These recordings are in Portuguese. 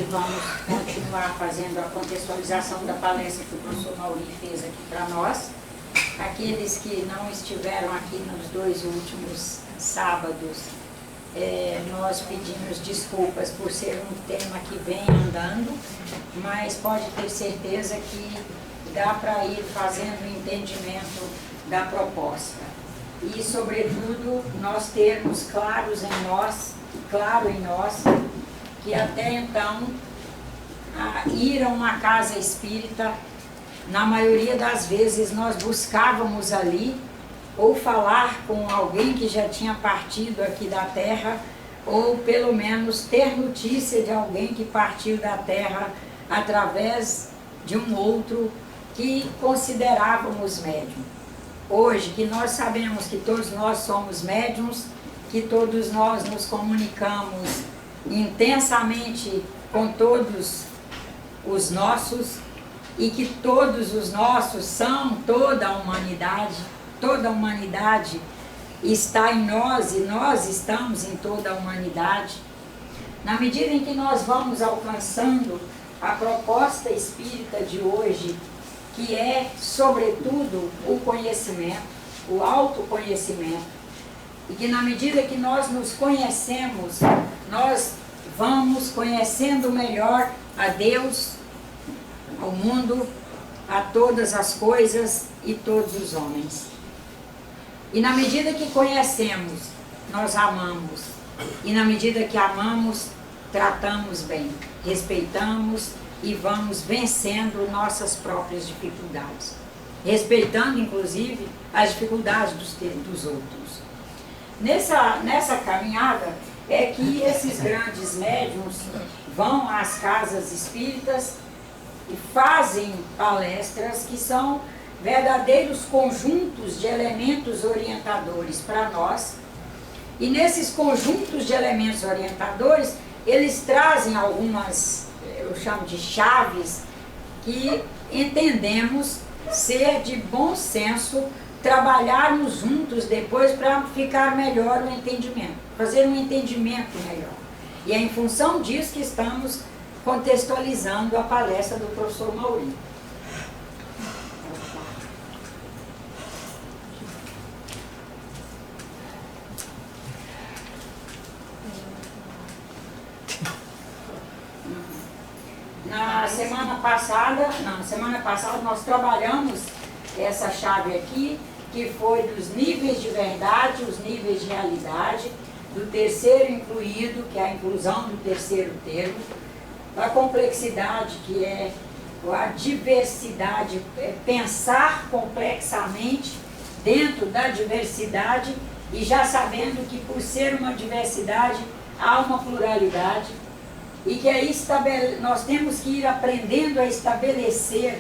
vamos continuar fazendo a contextualização da palestra que o professor Mauri fez aqui para nós. Aqueles que não estiveram aqui nos 2 últimos sábados, nós pedimos desculpas por ser um tema que vem andando, mas pode ter certeza que dá para ir fazendo o entendimento da proposta. E, sobretudo, nós termos claro em nós, que até então, ir a uma casa espírita, na maioria das vezes nós buscávamos ali ou falar com alguém que já tinha partido aqui da Terra, ou pelo menos ter notícia de alguém que partiu da Terra através de um outro que considerávamos médium. Hoje, que nós sabemos que todos nós somos médiums, que todos nós nos comunicamos intensamente com todos os nossos, e que todos os nossos são toda a humanidade está em nós e nós estamos em toda a humanidade. Na medida em que nós vamos alcançando a proposta espírita de hoje, que é, sobretudo, o conhecimento, o autoconhecimento, e que na medida que nós nos conhecemos, nós vamos conhecendo melhor a Deus, ao mundo, a todas as coisas e todos os homens. E na medida que conhecemos, nós amamos. E na medida que amamos, tratamos bem, respeitamos e vamos vencendo nossas próprias dificuldades. Respeitando, inclusive, as dificuldades dos outros. Nessa caminhada é que esses grandes médiuns vão às casas espíritas e fazem palestras que são verdadeiros conjuntos de elementos orientadores para nós. E nesses conjuntos de elementos orientadores, eles trazem algumas, eu chamo de chaves, que entendemos ser de bom senso trabalharmos juntos depois para ficar melhor o entendimento, fazer um entendimento melhor. E é em função disso que estamos contextualizando a palestra do professor Mauri. Na semana passada nós trabalhamos essa chave aqui, que foi dos níveis de verdade, os níveis de realidade, do terceiro incluído, que é a inclusão do terceiro termo, da complexidade, que é a diversidade, pensar complexamente dentro da diversidade e já sabendo que por ser uma diversidade há uma pluralidade e que aí nós temos que ir aprendendo a estabelecer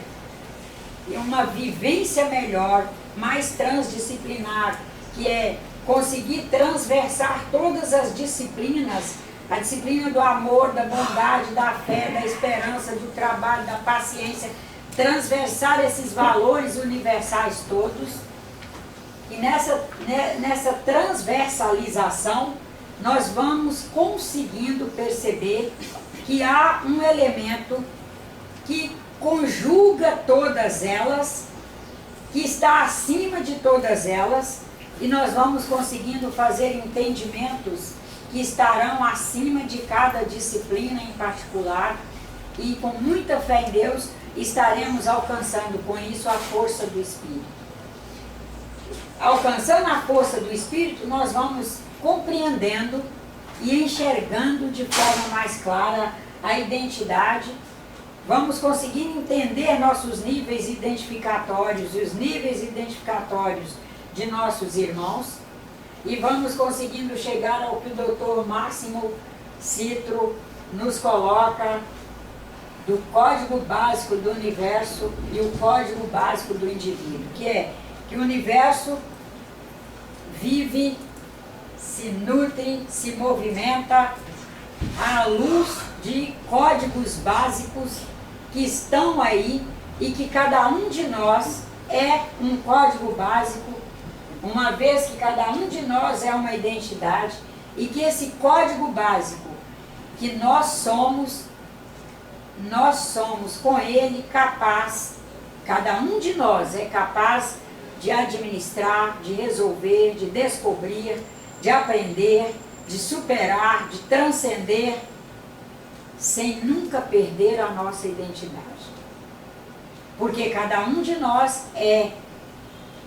uma vivência melhor, mais transdisciplinar, que é conseguir transversar todas as disciplinas, a disciplina do amor, da bondade, da fé, da esperança, do trabalho, da paciência, transversar esses valores universais todos. E nessa transversalização, nós vamos conseguindo perceber que há um elemento que conjuga todas elas, que está acima de todas elas, e nós vamos conseguindo fazer entendimentos que estarão acima de cada disciplina em particular, e com muita fé em Deus estaremos alcançando com isso a força do Espírito. Alcançando a força do Espírito, nós vamos compreendendo e enxergando de forma mais clara a identidade, vamos conseguindo entender nossos níveis identificatórios e os níveis identificatórios de nossos irmãos, e vamos conseguindo chegar ao que o Dr. Máximo Citro nos coloca do código básico do universo e o código básico do indivíduo, que é que o universo vive, se nutre, se movimenta à luz de códigos básicos que estão aí e que cada um de nós é um código básico, uma vez que cada um de nós é uma identidade, e que esse código básico que nós somos nós somos com Ele capaz, cada um de nós é capaz de administrar, de resolver, de descobrir, de aprender, de superar, de transcender, sem nunca perder a nossa identidade. Porque cada um de nós é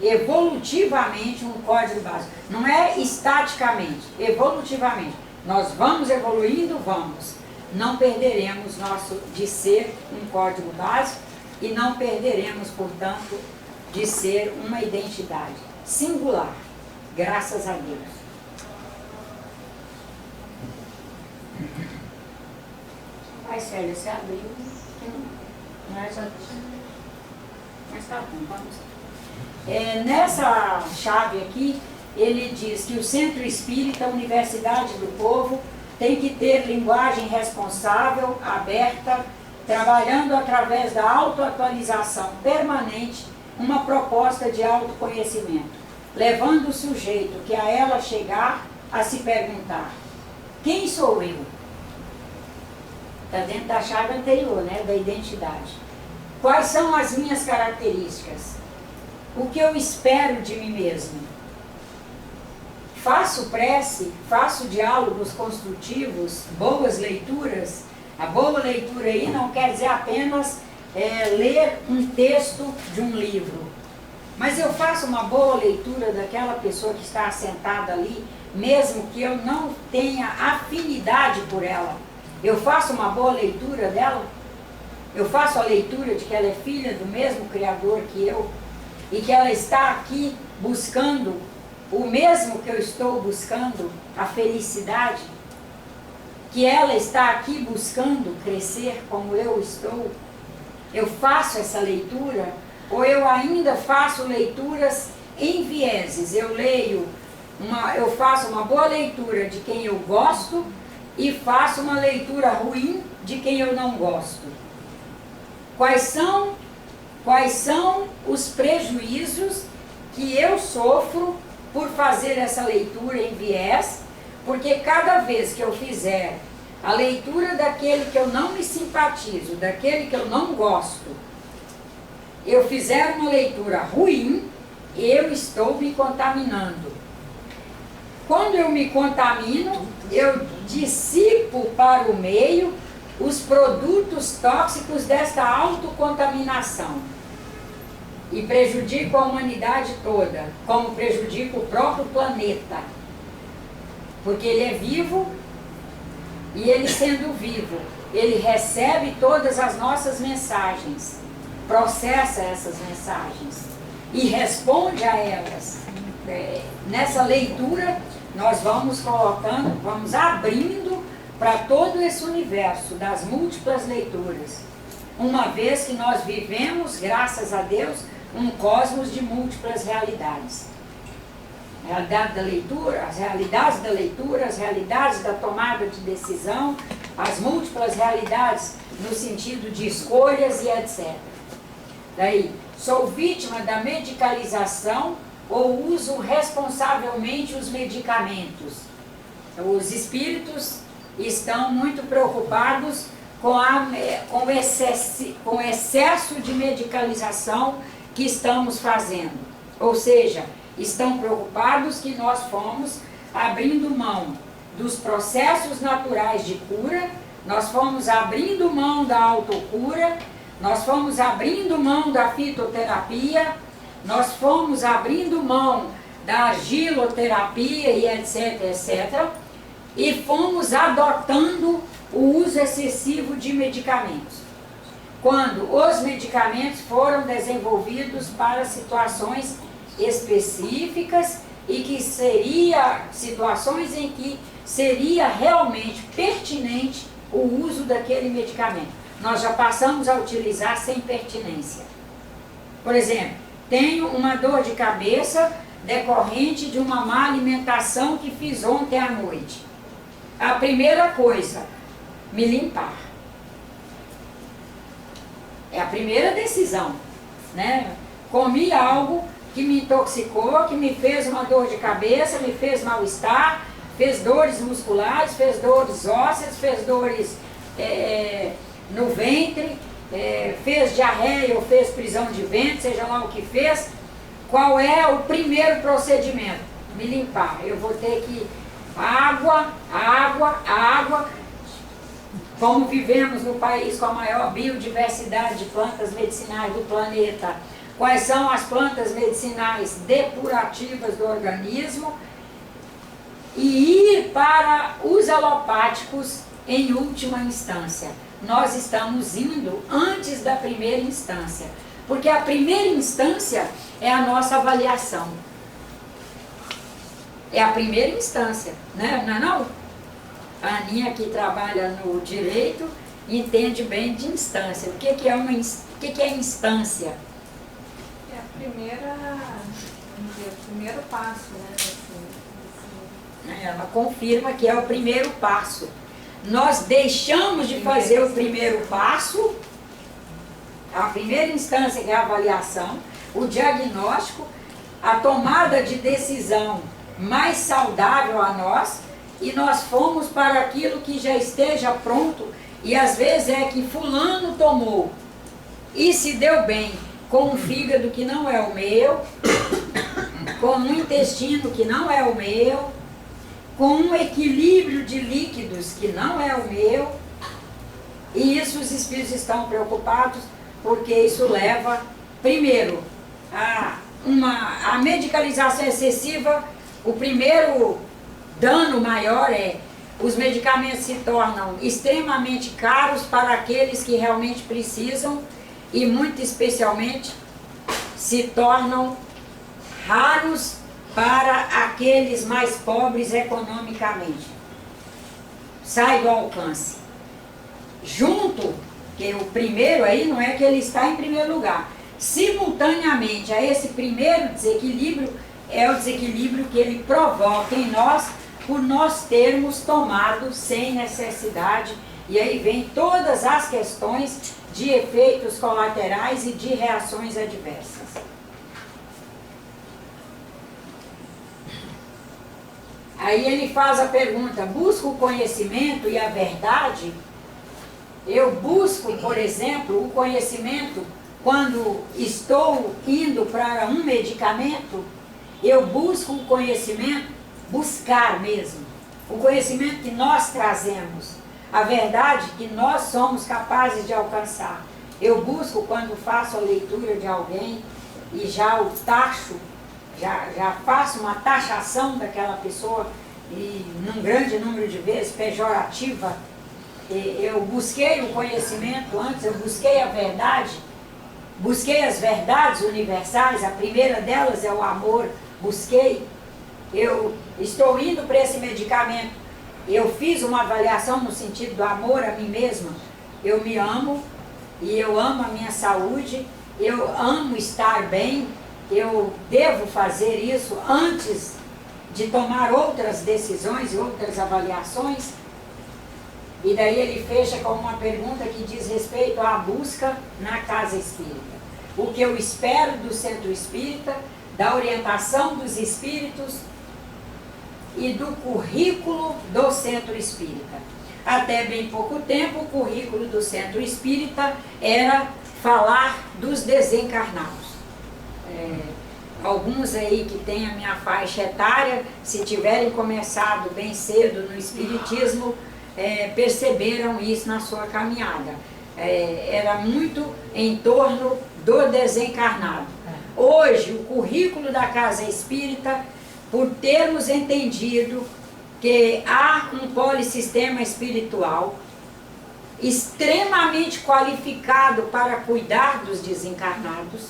evolutivamente um código básico. Não é estaticamente, evolutivamente. Nós vamos evoluindo, vamos. Não perderemos nosso de ser um código básico e não perderemos, portanto, de ser uma identidade singular. Graças a Deus. Vai, Célia, você abriu. Não é só... Mas tá bom, vamos. Nessa chave aqui, ele diz que o Centro Espírita, a Universidade do Povo, tem que ter linguagem responsável, aberta, trabalhando através da autoatualização permanente, uma proposta de autoconhecimento, levando o sujeito que a ela chegar a se perguntar: quem sou eu? Está dentro da chave anterior, né, da identidade. Quais são as minhas características? O que eu espero de mim mesmo? Faço prece, faço diálogos construtivos, boas leituras. A boa leitura aí não quer dizer apenas ler um texto de um livro. Mas eu faço uma boa leitura daquela pessoa que está sentada ali, mesmo que eu não tenha afinidade por ela. Eu faço uma boa leitura dela. Eu faço a leitura de que ela é filha do mesmo Criador que eu e que ela está aqui buscando o mesmo que eu estou buscando, a felicidade, que ela está aqui buscando crescer como eu estou. Eu faço essa leitura, ou eu ainda faço leituras em vieses. Eu faço uma boa leitura de quem eu gosto e faço uma leitura ruim de quem eu não gosto. Quais são os prejuízos que eu sofro por fazer essa leitura em viés? Porque cada vez que eu fizer a leitura daquele que eu não me simpatizo, daquele que eu não gosto, eu fizer uma leitura ruim, eu estou me contaminando. Quando eu me contamino, eu dissipo para o meio os produtos tóxicos desta autocontaminação e prejudico a humanidade toda, como prejudico o próprio planeta, porque ele é vivo e ele sendo vivo, ele recebe todas as nossas mensagens, processa essas mensagens e responde a elas. Nessa leitura nós vamos colocando, vamos abrindo para todo esse universo das múltiplas leituras, uma vez que nós vivemos, graças a Deus, um cosmos de múltiplas realidades. A realidade da leitura, as realidades da leitura, as realidades da tomada de decisão, as múltiplas realidades no sentido de escolhas e etc. Daí, sou vítima da medicalização ou uso responsavelmente os medicamentos. Os espíritos estão muito preocupados com o excesso de medicalização que estamos fazendo. Ou seja, estão preocupados que nós fomos abrindo mão dos processos naturais de cura, nós fomos abrindo mão da autocura, nós fomos abrindo mão da fitoterapia, nós fomos abrindo mão da argiloterapia e etc, etc, e fomos adotando o uso excessivo de medicamentos. Quando os medicamentos foram desenvolvidos para situações específicas e que situações em que seria realmente pertinente o uso daquele medicamento. Nós já passamos a utilizar sem pertinência. Por exemplo, tenho uma dor de cabeça decorrente de uma má alimentação que fiz ontem à noite. A primeira coisa, me limpar. É a primeira decisão, né? Comi algo que me intoxicou, que me fez uma dor de cabeça, me fez mal-estar, fez dores musculares, fez dores ósseas, fez dores no ventre, fez diarreia ou fez prisão de ventre, seja lá o que fez, qual é o primeiro procedimento? Me limpar. Eu vou ter que água. Como vivemos no país com a maior biodiversidade de plantas medicinais do planeta, quais são as plantas medicinais depurativas do organismo, e ir para os alopáticos em última instância. Nós estamos indo antes da primeira instância, porque a primeira instância é a nossa avaliação. É a primeira instância, né? Não é não? A Aninha, que trabalha no direito, entende bem de instância. O que é instância? É a primeira, vamos dizer, o primeiro passo, né? Ela confirma que é o primeiro passo. Nós deixamos de fazer o primeiro passo, a primeira instância, que é a avaliação, o diagnóstico, a tomada de decisão mais saudável a nós, e nós fomos para aquilo que já esteja pronto, e às vezes é que fulano tomou e se deu bem com um fígado que não é o meu, com um intestino que não é o meu, com um equilíbrio de líquidos que não é o meu, e isso os espíritos estão preocupados, porque isso leva, primeiro, a medicalização excessiva. O primeiro dano maior é os medicamentos se tornam extremamente caros para aqueles que realmente precisam, e muito especialmente se tornam raros para aqueles mais pobres economicamente. Sai do alcance. Junto, que o primeiro aí não é que ele está em primeiro lugar. Simultaneamente a esse primeiro desequilíbrio, é o desequilíbrio que ele provoca em nós, por nós termos tomado sem necessidade. E aí vem todas as questões de efeitos colaterais e de reações adversas. Aí ele faz a pergunta: busco o conhecimento e a verdade? Eu busco, por exemplo, o conhecimento quando estou indo para um medicamento? Eu busco o conhecimento, buscar mesmo, o conhecimento que nós trazemos, a verdade que nós somos capazes de alcançar. Eu busco quando faço a leitura de alguém e já o taxo, já faço uma taxação daquela pessoa, e num grande número de vezes pejorativa. Eu busquei o conhecimento antes, eu busquei a verdade, busquei as verdades universais, a primeira delas é o amor. Busquei, eu estou indo para esse medicamento, eu fiz uma avaliação no sentido do amor a mim mesma. Eu me amo e eu amo a minha saúde, eu amo estar bem, eu devo fazer isso antes de tomar outras decisões e outras avaliações. E daí ele fecha com uma pergunta que diz respeito à busca na casa espírita. O que eu espero do centro espírita, da orientação dos espíritos e do currículo do centro espírita. Até bem pouco tempo, o currículo do centro espírita era falar dos desencarnados. Alguns aí que têm a minha faixa etária, se tiverem começado bem cedo no espiritismo, perceberam isso na sua caminhada. Era muito em torno do desencarnado. Hoje, o currículo da casa espírita, por termos entendido que há um polissistema espiritual extremamente qualificado para cuidar dos desencarnados,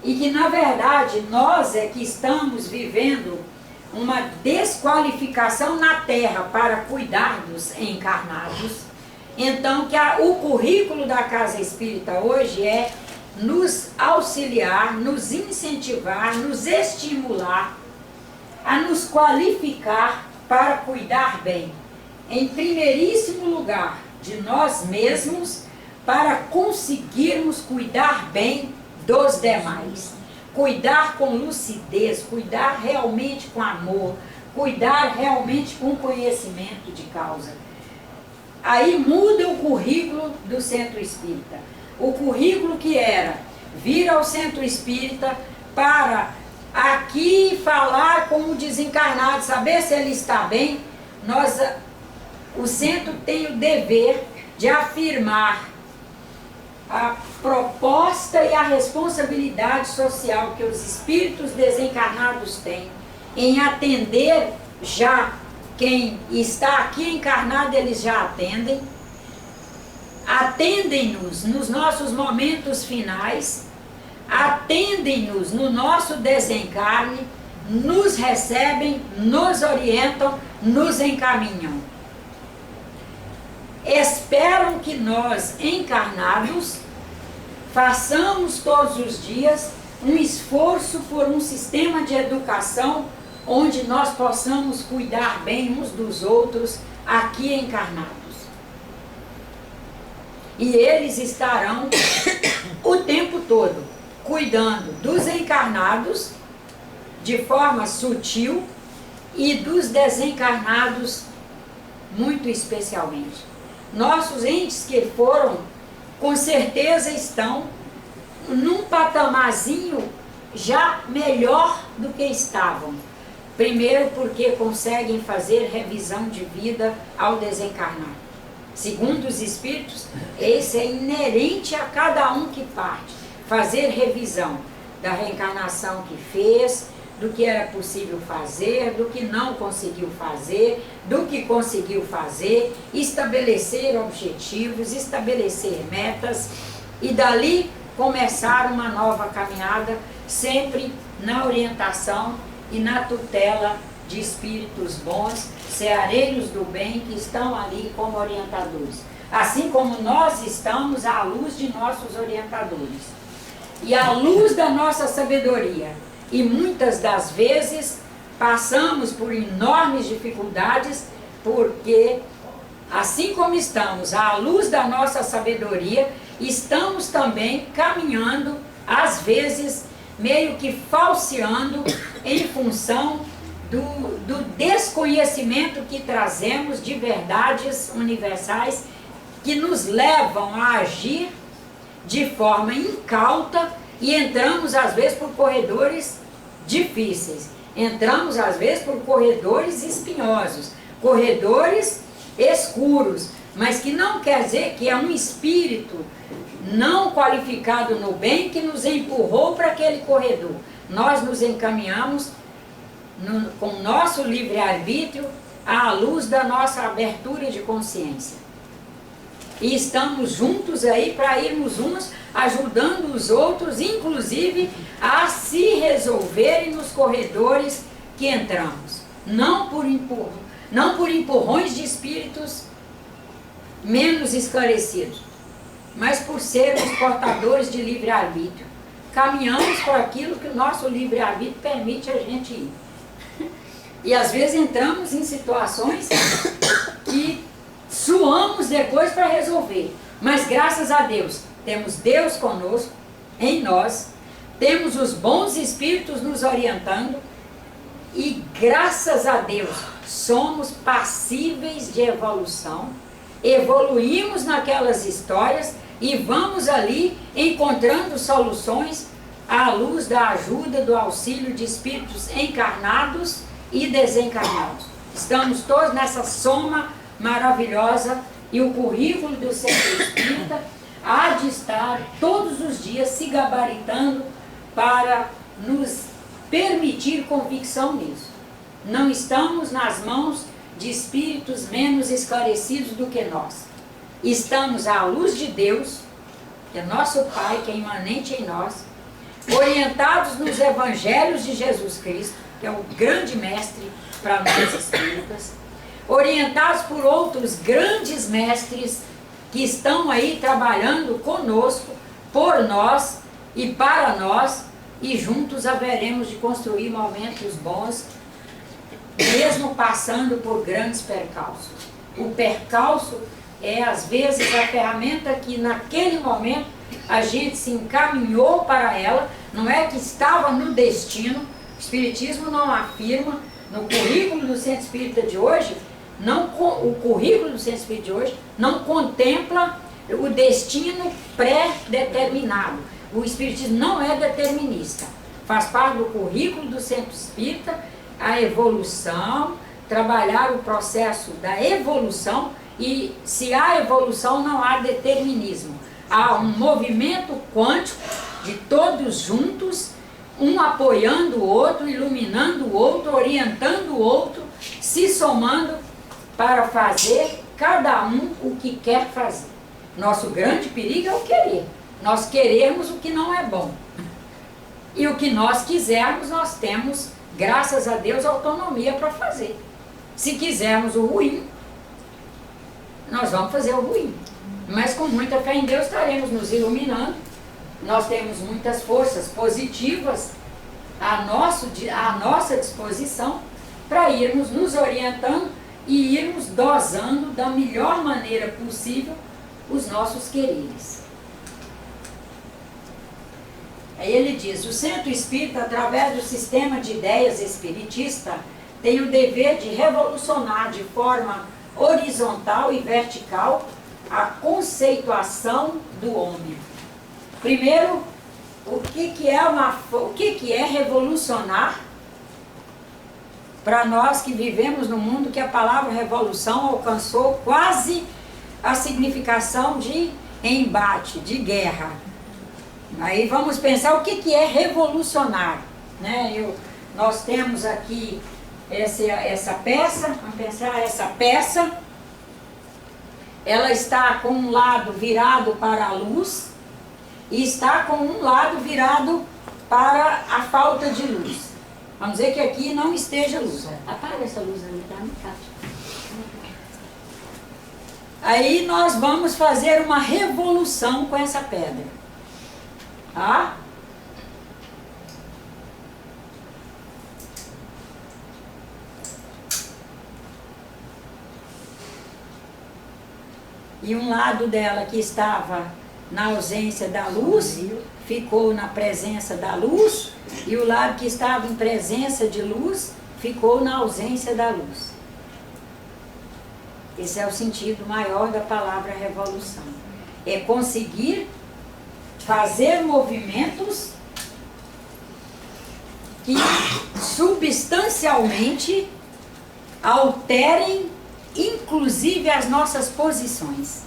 e que na verdade nós é que estamos vivendo uma desqualificação na Terra para cuidar dos encarnados. Então que o currículo da casa espírita hoje é nos auxiliar, nos incentivar, nos estimular a nos qualificar para cuidar bem, em primeiríssimo lugar, de nós mesmos, para conseguirmos cuidar bem dos demais. Cuidar com lucidez, cuidar realmente com amor, cuidar realmente com conhecimento de causa. Aí muda o currículo do centro espírita. O currículo que era vir ao centro espírita para aqui falar com o desencarnado, saber se ele está bem. O centro tem o dever de afirmar a proposta e a responsabilidade social que os espíritos desencarnados têm em atender já quem está aqui encarnado, eles já atendem. Atendem-nos nos nossos momentos finais, atendem-nos no nosso desencarne, nos recebem, nos orientam, nos encaminham. Esperam que nós, encarnados, façamos todos os dias um esforço por um sistema de educação onde nós possamos cuidar bem uns dos outros aqui encarnados. E eles estarão o tempo todo cuidando dos encarnados de forma sutil e dos desencarnados muito especialmente. Nossos entes que foram, com certeza estão num patamarzinho já melhor do que estavam. Primeiro porque conseguem fazer revisão de vida ao desencarnar. Segundo os espíritos, esse é inerente a cada um que parte. Fazer revisão da reencarnação que fez, do que era possível fazer, do que não conseguiu fazer, do que conseguiu fazer, estabelecer objetivos, estabelecer metas e dali começar uma nova caminhada, sempre na orientação e na tutela de espíritos bons, ceareiros do bem, que estão ali como orientadores. Assim como nós estamos à luz de nossos orientadores. E à luz da nossa sabedoria. E muitas das vezes passamos por enormes dificuldades, porque assim como estamos à luz da nossa sabedoria, estamos também caminhando, às vezes, meio que falseando em função do desconhecimento que trazemos de verdades universais que nos levam a agir de forma incauta e entramos às vezes por corredores difíceis, entramos às vezes por corredores espinhosos, corredores escuros, mas que não quer dizer que é um espírito não qualificado no bem que nos empurrou para aquele corredor. Nós nos encaminhamos com o nosso livre-arbítrio à luz da nossa abertura de consciência. E estamos juntos aí para irmos uns ajudando os outros, inclusive a se resolverem nos corredores que entramos. Não por empurrões de espíritos menos esclarecidos, mas por sermos portadores de livre-arbítrio. Caminhamos por aquilo que o nosso livre-arbítrio permite a gente ir. E às vezes entramos em situações que suamos depois para resolver. Mas graças a Deus, temos Deus conosco, em nós, temos os bons espíritos nos orientando e graças a Deus somos passíveis de evolução, evoluímos naquelas histórias e vamos ali encontrando soluções à luz da ajuda, do auxílio de espíritos encarnados e desencarnados. Estamos todos nessa soma maravilhosa e o currículo do Centro Espírita há de estar todos os dias se gabaritando para nos permitir convicção nisso. Não estamos nas mãos de espíritos menos esclarecidos do que nós. Estamos à luz de Deus, que é nosso Pai, que é imanente em nós, orientados nos evangelhos de Jesus Cristo, que é o grande mestre para nós espíritas, orientados por outros grandes mestres que estão aí trabalhando conosco, por nós e para nós, e juntos haveremos de construir momentos bons, mesmo passando por grandes percalços. O percalço é às vezes a ferramenta que naquele momento a gente se encaminhou para ela, não é que estava no destino. O Espiritismo não afirma, no currículo do Centro Espírita de hoje, o currículo do Centro Espírita de hoje não contempla o destino pré-determinado. O Espiritismo não é determinista. Faz parte do currículo do Centro Espírita a evolução, trabalhar o processo da evolução, e se há evolução não há determinismo. Há um movimento quântico de todos juntos, um apoiando o outro, iluminando o outro, orientando o outro, se somando para fazer cada um o que quer fazer. Nosso grande perigo é o querer. Nós queremos o que não é bom. E o que nós quisermos, nós temos, graças a Deus, autonomia para fazer. Se quisermos o ruim, nós vamos fazer o ruim. Mas com muita fé em Deus estaremos nos iluminando. Nós temos muitas forças positivas à nossa disposição para irmos nos orientando e irmos dosando da melhor maneira possível os nossos quereres. Aí ele diz: o Centro Espírita, através do sistema de ideias espiritista, tem o dever de revolucionar de forma horizontal e vertical a conceituação do homem. Primeiro, o que é revolucionar? Para nós que vivemos no mundo que a palavra revolução alcançou quase a significação de embate, de guerra. Aí vamos pensar o que é revolucionar, né? Nós temos aqui essa peça, vamos pensar essa peça, ela está com um lado virado para a luz e está com um lado virado para a falta de luz. Vamos dizer que aqui não esteja luz. Apaga essa luz ali, tá? Aí nós vamos fazer uma revolução com essa pedra. Tá? E um lado dela que estava na ausência da luz, ficou na presença da luz, e o lado que estava em presença de luz, ficou na ausência da luz. Esse é o sentido maior da palavra revolução. É conseguir fazer movimentos que substancialmente alterem inclusive as nossas posições.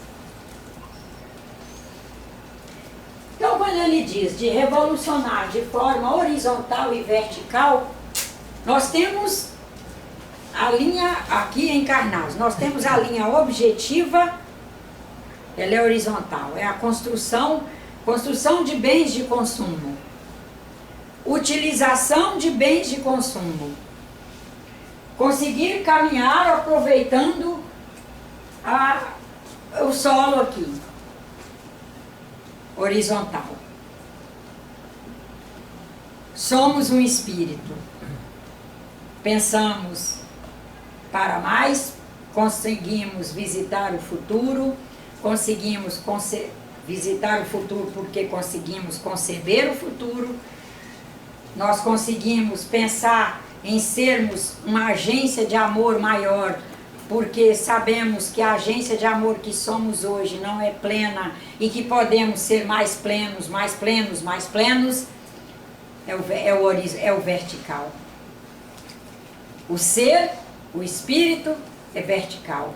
Então, quando ele diz de revolucionar de forma horizontal e vertical, nós temos a linha aqui encarnados, nós temos a linha objetiva, ela é horizontal, é a construção de bens de consumo, utilização de bens de consumo, conseguir caminhar aproveitando o solo aqui, horizontal. Somos um espírito, pensamos para mais, conseguimos visitar o futuro, conseguimos visitar o futuro porque conseguimos conceber o futuro, nós conseguimos pensar em sermos uma agência de amor maior, porque sabemos que a agência de amor que somos hoje não é plena e que podemos ser mais plenos, mais plenos, mais plenos, é o vertical. O ser, o espírito, é vertical.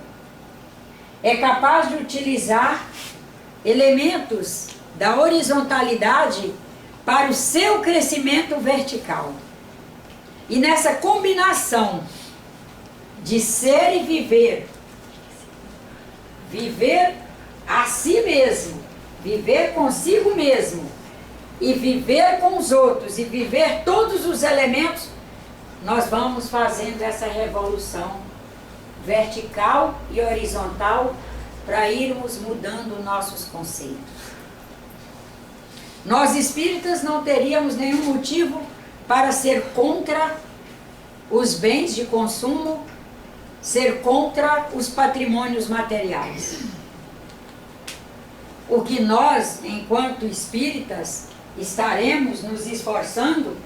É capaz de utilizar elementos da horizontalidade para o seu crescimento vertical. E nessa combinação de ser e viver, viver a si mesmo, viver consigo mesmo, e viver com os outros, e viver todos os elementos, nós vamos fazendo essa revolução vertical e horizontal para irmos mudando nossos conceitos. Nós espíritas não teríamos nenhum motivo para ser contra os bens de consumo, ser contra os patrimônios materiais. O que nós, enquanto espíritas, estaremos nos esforçando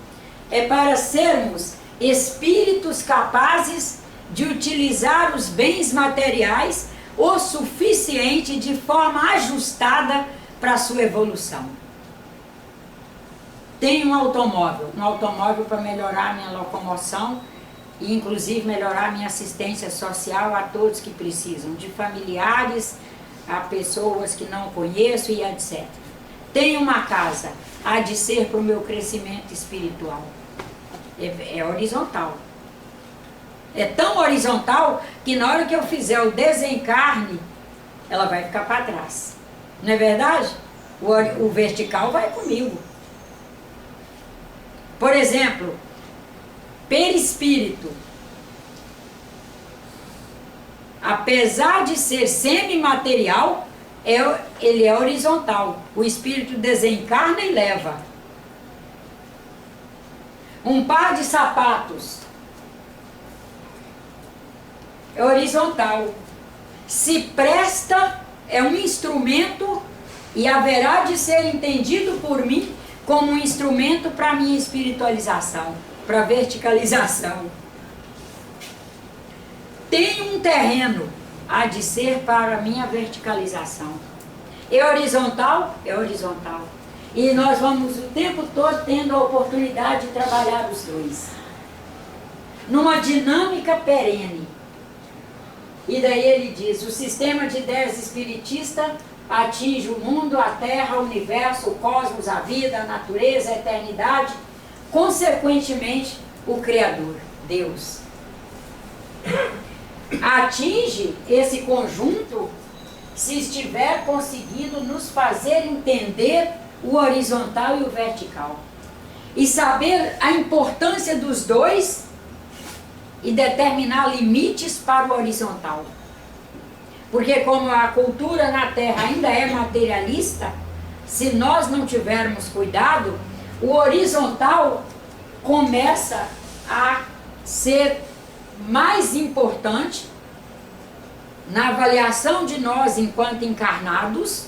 é para sermos espíritos capazes de utilizar os bens materiais o suficiente de forma ajustada para a sua evolução. Tenho um automóvel para melhorar a minha locomoção e inclusive melhorar a minha assistência social a todos que precisam, de familiares a pessoas que não conheço e etc. Tenho uma casa, há de ser para o meu crescimento espiritual. É horizontal. É tão horizontal que na hora que eu fizer o desencarne, ela vai ficar para trás. Não é verdade? O vertical vai comigo. Por exemplo, perispírito. Apesar de ser semimaterial, ele é horizontal. O espírito desencarna e leva. Um par de sapatos é horizontal. Se presta, é um instrumento e haverá de ser entendido por mim como um instrumento para minha espiritualização, para verticalização. Tem um terreno, há de ser para minha verticalização. É horizontal? É horizontal. E nós vamos o tempo todo tendo a oportunidade de trabalhar os dois. Numa dinâmica perene. E daí ele diz, o sistema de ideias espiritista atinge o mundo, a terra, o universo, o cosmos, a vida, a natureza, a eternidade, consequentemente o Criador, Deus. Atinge esse conjunto se estiver conseguindo nos fazer entender o horizontal e o vertical. E saber a importância dos dois e determinar limites para o horizontal. Porque como a cultura na Terra ainda é materialista, se nós não tivermos cuidado, o horizontal começa a ser mais importante na avaliação de nós enquanto encarnados,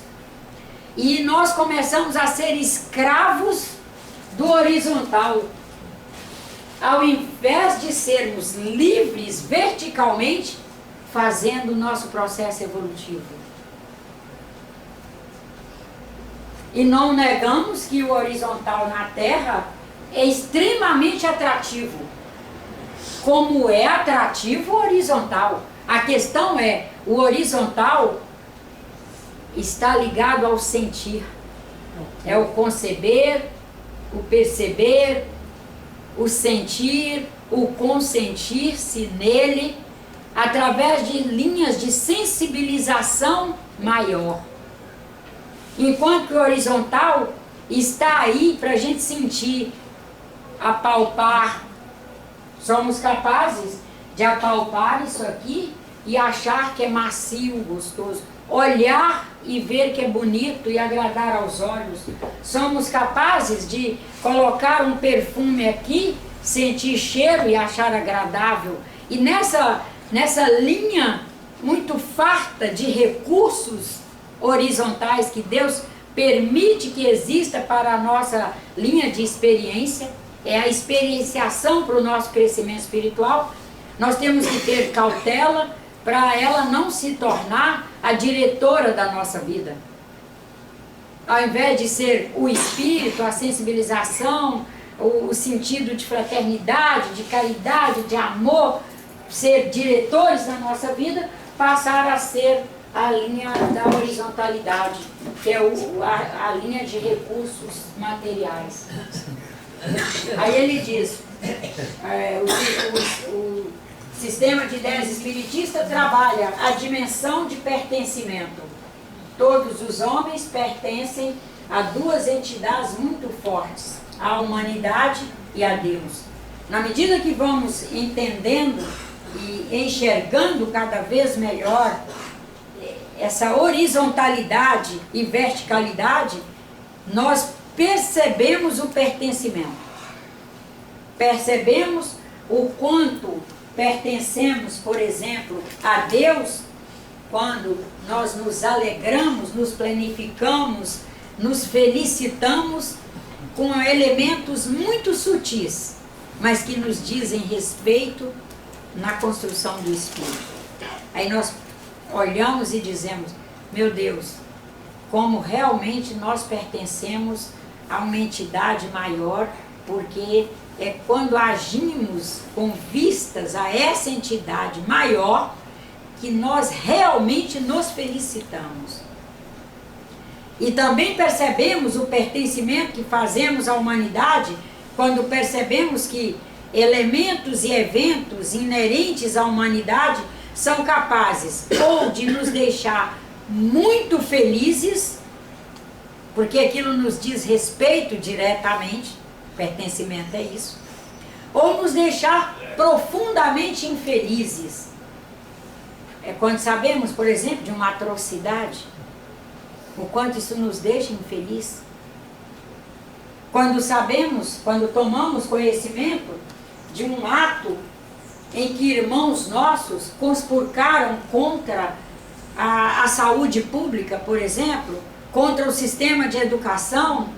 e nós começamos a ser escravos do horizontal, ao invés de sermos livres verticalmente, fazendo o nosso processo evolutivo. E não negamos que o horizontal na Terra é extremamente atrativo, como é atrativo o horizontal. A questão é, o horizontal está ligado ao sentir. É o conceber, o perceber, o sentir, o consentir-se nele, através de linhas de sensibilização maior. Enquanto que o horizontal está aí para a gente sentir, apalpar. Somos capazes de apalpar isso aqui e achar que é macio, gostoso. Olhar e ver que é bonito e agradar aos olhos. Somos capazes de colocar um perfume aqui, sentir cheiro e achar agradável. E nessa linha muito farta de recursos horizontais que Deus permite que exista para a nossa linha de experiência, é a experienciação para o nosso crescimento espiritual, nós temos que ter cautela para ela não se tornar a diretora da nossa vida. Ao invés de ser o espírito, a sensibilização, o sentido de fraternidade, de caridade, de amor, ser diretores da nossa vida, passar a ser a linha da horizontalidade, que é a linha de recursos materiais. Aí ele diz, o sistema de ideias espiritista trabalha a dimensão de pertencimento. Todos os homens pertencem a duas entidades muito fortes, a humanidade e a Deus. Na medida que vamos entendendo e enxergando cada vez melhor essa horizontalidade e verticalidade, nós percebemos o pertencimento. Percebemos o quanto pertencemos, por exemplo, a Deus, quando nós nos alegramos, nos planificamos, nos felicitamos com elementos muito sutis, mas que nos dizem respeito, na construção do Espírito. Aí nós olhamos e dizemos, meu Deus, como realmente nós pertencemos a uma entidade maior, porque é quando agimos com vistas a essa entidade maior que nós realmente nos felicitamos. E também percebemos o pertencimento que fazemos à humanidade quando percebemos que elementos e eventos inerentes à humanidade são capazes ou de nos deixar muito felizes, porque aquilo nos diz respeito diretamente, pertencimento é isso, ou nos deixar profundamente infelizes. É quando sabemos, por exemplo, de uma atrocidade, o quanto isso nos deixa infeliz. Quando sabemos, quando tomamos conhecimento de um ato em que irmãos nossos conspurcaram contra a saúde pública, por exemplo, contra o sistema de educação,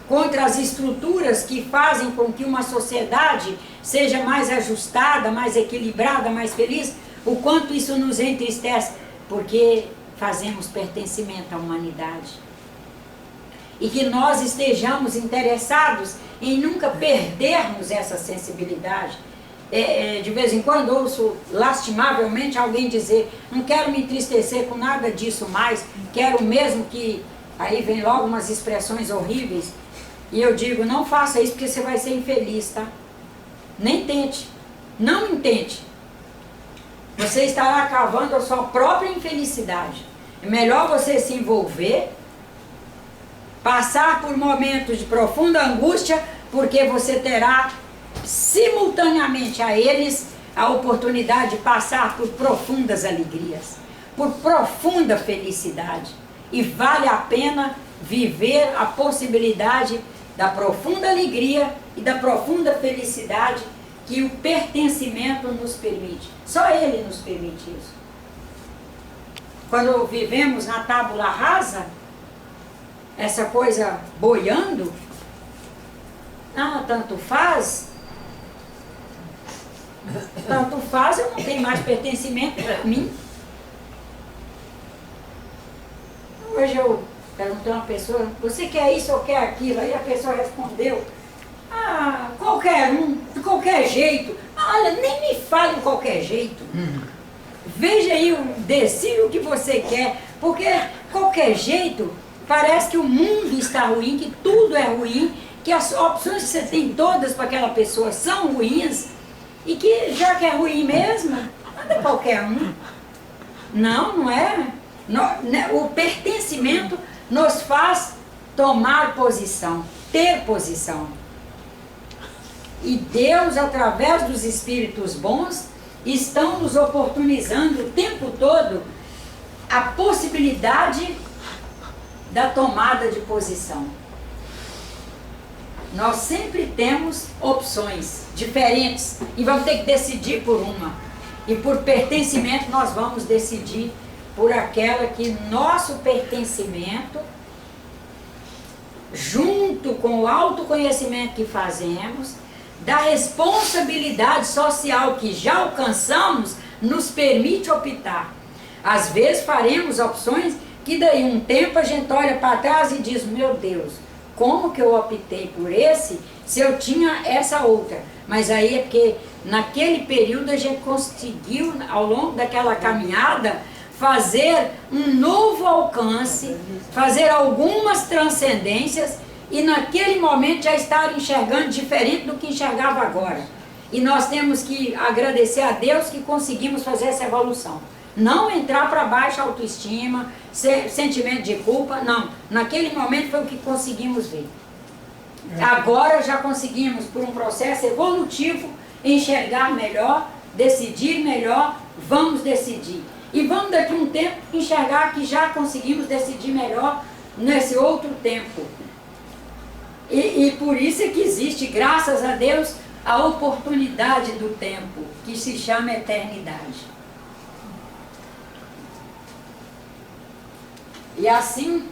contra as estruturas que fazem com que uma sociedade seja mais ajustada, mais equilibrada, mais feliz, o quanto isso nos entristece, porque fazemos pertencimento à humanidade. E que nós estejamos interessados em nunca perdermos essa sensibilidade. De vez em quando ouço lastimavelmente alguém dizer, não quero me entristecer com nada disso mais, quero mesmo que... Aí vem logo umas expressões horríveis, e eu digo, não faça isso porque você vai ser infeliz, tá? Nem tente, não intente. Você estará cavando a sua própria infelicidade. É melhor você se envolver, passar por momentos de profunda angústia, porque você terá simultaneamente a eles a oportunidade de passar por profundas alegrias, por profunda felicidade. E vale a pena viver a possibilidade da profunda alegria e da profunda felicidade que o pertencimento nos permite. Só Ele nos permite isso. Quando vivemos na tábula rasa, essa coisa boiando, tanto faz, eu não tenho mais pertencimento para mim. Hoje eu perguntei a uma pessoa, você quer isso ou quer aquilo? Aí a pessoa respondeu, qualquer um, de qualquer jeito. Olha, nem me fale de qualquer jeito. Veja aí, decida o que você quer, porque qualquer jeito, parece que o mundo está ruim, que tudo é ruim, que as opções que você tem todas para aquela pessoa são ruins, e que já que é ruim mesmo, anda qualquer um. Não é. O pertencimento nos faz tomar posição, ter posição. E Deus, através dos espíritos bons, estão nos oportunizando o tempo todo a possibilidade da tomada de posição. Nós sempre temos opções diferentes e vamos ter que decidir por uma. E por pertencimento nós vamos decidir por aquela que nosso pertencimento, junto com o autoconhecimento que fazemos, da responsabilidade social que já alcançamos, nos permite optar. Às vezes faremos opções que daí um tempo a gente olha para trás e diz, meu Deus, como que eu optei por esse se eu tinha essa outra? Mas aí é porque naquele período a gente conseguiu, ao longo daquela caminhada, fazer um novo alcance, fazer algumas transcendências e naquele momento já estar enxergando diferente do que enxergava agora. E nós temos que agradecer a Deus que conseguimos fazer essa evolução. Não entrar para baixa autoestima, sentimento de culpa, não. Naquele momento foi o que conseguimos ver. Agora já conseguimos, por um processo evolutivo, enxergar melhor, decidir melhor, vamos decidir. E vamos daqui a um tempo enxergar que já conseguimos decidir melhor nesse outro tempo. E por isso é que existe, graças a Deus, a oportunidade do tempo, que se chama eternidade. E assim,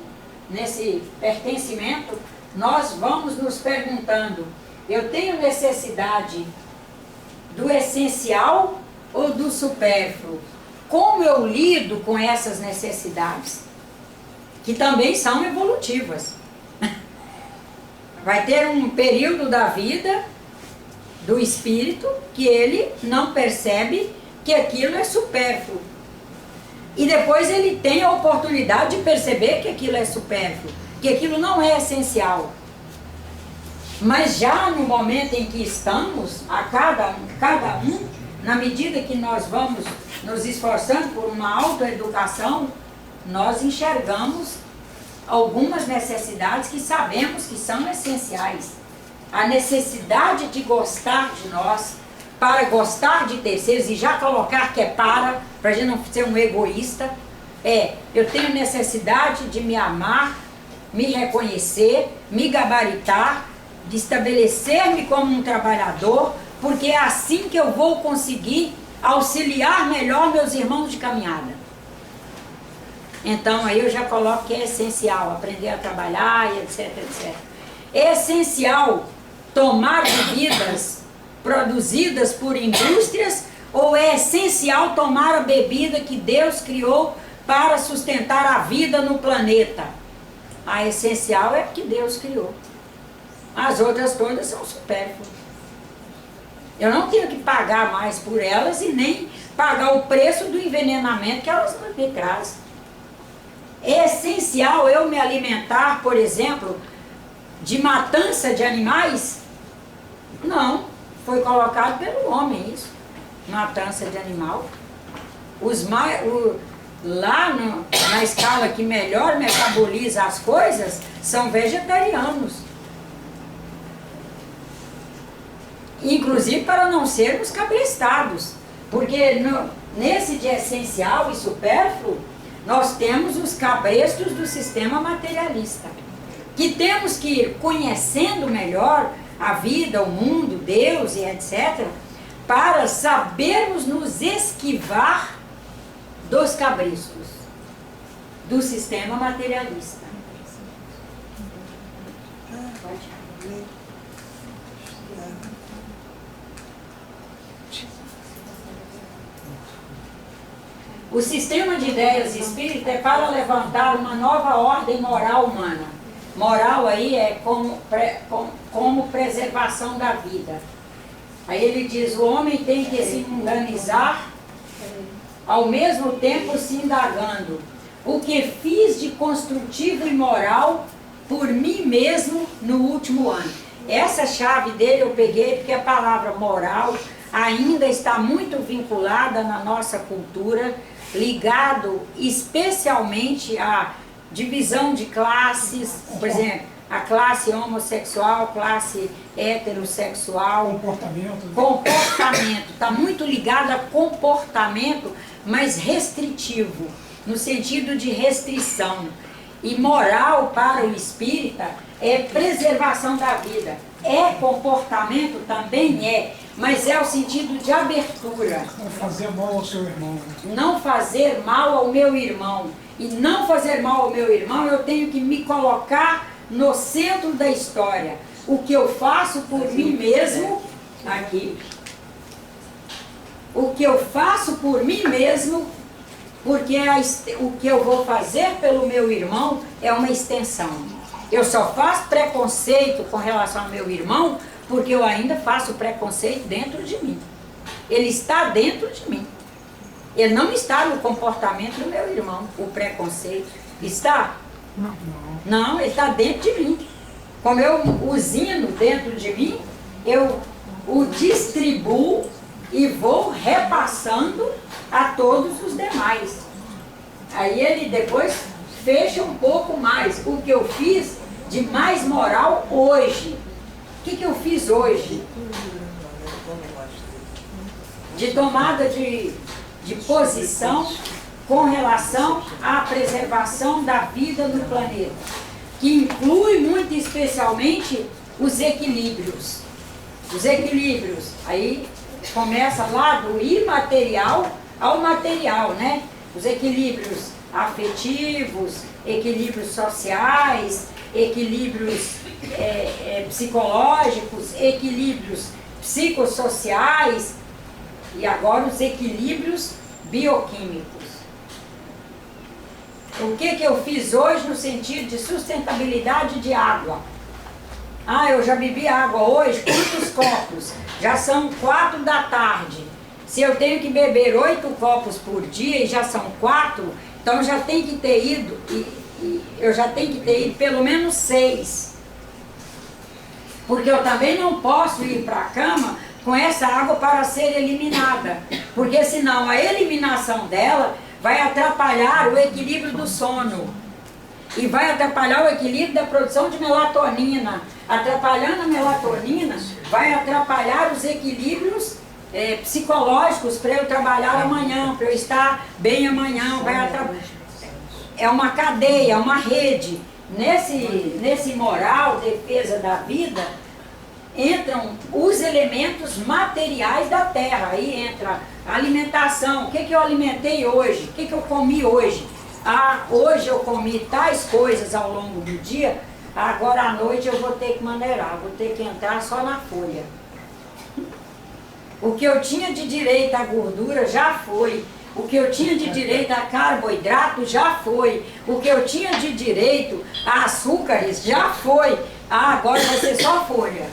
nesse pertencimento, nós vamos nos perguntando, eu tenho necessidade do essencial ou do supérfluo? Como eu lido com essas necessidades? Que também são evolutivas. Vai ter um período da vida do espírito que ele não percebe que aquilo é supérfluo. E depois ele tem a oportunidade de perceber que aquilo é supérfluo, que aquilo não é essencial. Mas já no momento em que estamos, a cada um, na medida que nós vamos nos esforçando por uma autoeducação, nós enxergamos algumas necessidades que sabemos que são essenciais. A necessidade de gostar de nós, para gostar de terceiros, e já colocar que é para a gente não ser um egoísta, eu tenho necessidade de me amar, me reconhecer, me gabaritar, de estabelecer-me como um trabalhador, porque é assim que eu vou conseguir auxiliar melhor meus irmãos de caminhada. Então aí eu já coloco que é essencial aprender a trabalhar e etc, etc. É essencial tomar bebidas produzidas por indústrias ou é essencial tomar a bebida que Deus criou para sustentar a vida no planeta? A essencial é que Deus criou. As outras todas são supérfluas. Eu não tenho que pagar mais por elas e nem pagar o preço do envenenamento que elas me trazem. É essencial eu me alimentar, por exemplo, de matança de animais? Não, foi colocado pelo homem isso, matança de animal. Lá na escala que melhor metaboliza as coisas, são vegetarianos. Inclusive para não sermos cabrestados, porque nesse de essencial e supérfluo, nós temos os cabrestos do sistema materialista, que temos que ir conhecendo melhor a vida, o mundo, Deus e etc., para sabermos nos esquivar dos cabrestos do sistema materialista. O sistema de ideias espírita é para levantar uma nova ordem moral humana. Moral aí é como preservação da vida. Aí ele diz, o homem tem que se mundanizar, ao mesmo tempo se indagando. O que fiz de construtivo e moral por mim mesmo no último ano? Essa chave dele eu peguei porque a palavra moral ainda está muito vinculada na nossa cultura, ligado especialmente à divisão de classes, por exemplo, a classe homossexual, classe heterossexual. Comportamento, está muito ligado a comportamento, mas restritivo, no sentido de restrição. E moral para o espírita é preservação da vida. É comportamento? Também é, mas é o sentido de abertura. Não fazer mal ao seu irmão. Não fazer mal ao meu irmão. E não fazer mal ao meu irmão, eu tenho que me colocar no centro da história. O que eu faço por mim mesmo, aqui. O que eu faço por mim mesmo, porque o que eu vou fazer pelo meu irmão é uma extensão. Eu só faço preconceito com relação ao meu irmão porque eu ainda faço preconceito dentro de mim. Ele está dentro de mim. Ele não está no comportamento do meu irmão, o preconceito. Está? Não. Não, ele está dentro de mim. Como eu usino dentro de mim, eu o distribuo e vou repassando a todos os demais. Aí ele depois fecha um pouco mais o que eu fiz de mais moral hoje. O que eu fiz hoje? De tomada de posição com relação à preservação da vida no planeta, que inclui muito especialmente os equilíbrios. Os equilíbrios, aí começa lá do imaterial ao material, né? Os equilíbrios afetivos, equilíbrios sociais, equilíbrios psicológicos, equilíbrios psicossociais, E agora os equilíbrios bioquímicos. O que eu fiz hoje no sentido de sustentabilidade de água? Ah, eu já bebi água hoje, quantos copos? Já são 4 da tarde. Se eu tenho que beber 8 copos por dia e já são 4, então já tem que ter ido, eu já tenho que ter ido pelo menos 6. Porque eu também não posso ir para a cama com essa água para ser eliminada. Porque senão a eliminação dela vai atrapalhar o equilíbrio do sono. E vai atrapalhar o equilíbrio da produção de melatonina. Atrapalhando a melatonina, vai atrapalhar os equilíbrios psicológicos para eu trabalhar amanhã, para eu estar bem amanhã. É uma cadeia, uma rede. Nesse moral, defesa da vida, entram os elementos materiais da terra. Aí entra a alimentação. O que eu alimentei hoje? O que eu comi hoje? Ah, hoje eu comi tais coisas ao longo do dia, agora à noite eu vou ter que maneirar, vou ter que entrar só na folha. O que eu tinha de direito à gordura já foi. O que eu tinha de direito a carboidrato já foi. O que eu tinha de direito a açúcares já foi. Ah, agora vai ser só folha.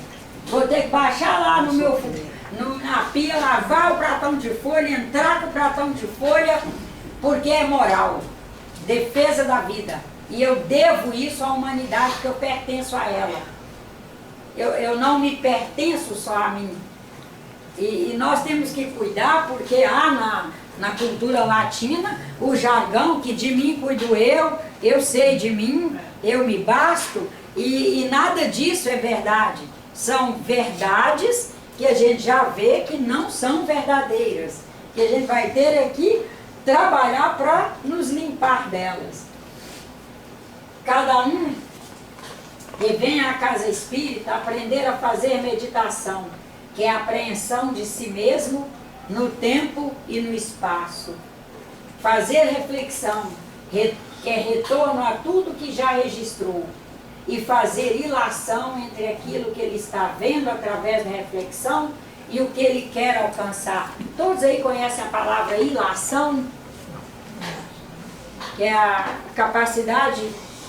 Vou ter que baixar lá na pia, lavar o pratão de folha, entrar com o pratão de folha, porque é moral. Defesa da vida. E eu devo isso à humanidade, porque eu pertenço a ela. Eu não me pertenço só a mim. E nós temos que cuidar, porque há na cultura latina o jargão que de mim cuido eu sei de mim, eu me basto, e nada disso é verdade. São verdades que a gente já vê que não são verdadeiras, que a gente vai ter aqui trabalhar para nos limpar delas. Cada um que vem à casa espírita aprender a fazer meditação, que é a apreensão de si mesmo no tempo e no espaço. Fazer reflexão, que é retorno a tudo que já registrou. E fazer ilação entre aquilo que ele está vendo através da reflexão e o que ele quer alcançar. Todos aí conhecem a palavra ilação? Que é a capacidade,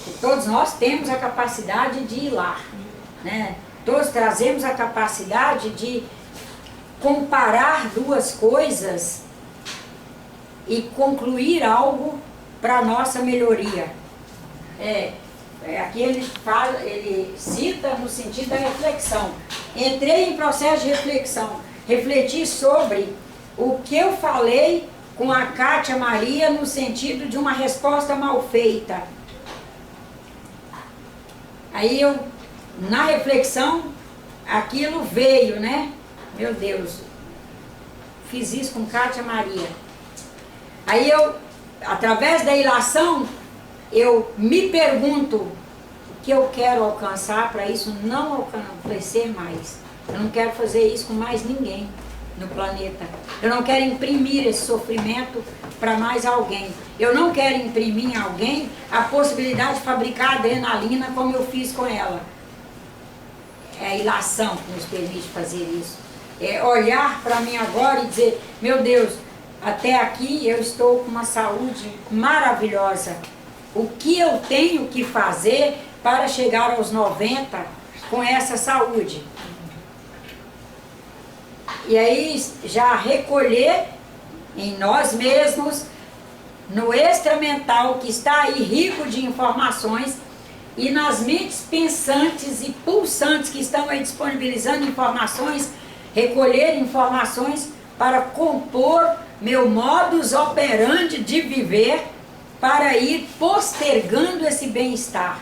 que todos nós temos a capacidade de ilar, né? Todos trazemos a capacidade de comparar duas coisas e concluir algo para a nossa melhoria. Aqui ele cita no sentido da reflexão. Entrei em processo de reflexão, refleti sobre o que eu falei com a Cátia Maria no sentido de uma resposta mal feita. Aí eu, na reflexão, aquilo veio, né? Meu Deus, fiz isso com Cátia Maria. Aí eu, através da ilação, eu me pergunto o que eu quero alcançar para isso não acontecer mais. Eu não quero fazer isso com mais ninguém no planeta. Eu não quero imprimir esse sofrimento para mais alguém. Eu não quero imprimir em alguém a possibilidade de fabricar adrenalina como eu fiz com ela. É a ilação que nos permite fazer isso. É olhar para mim agora e dizer, meu Deus, até aqui eu estou com uma saúde maravilhosa. O que eu tenho que fazer para chegar aos 90 com essa saúde? E aí já recolher em nós mesmos, no extramental que está aí rico de informações, e nas mentes pensantes e pulsantes que estão aí disponibilizando informações, recolher informações para compor meu modus operandi de viver, para ir postergando esse bem-estar.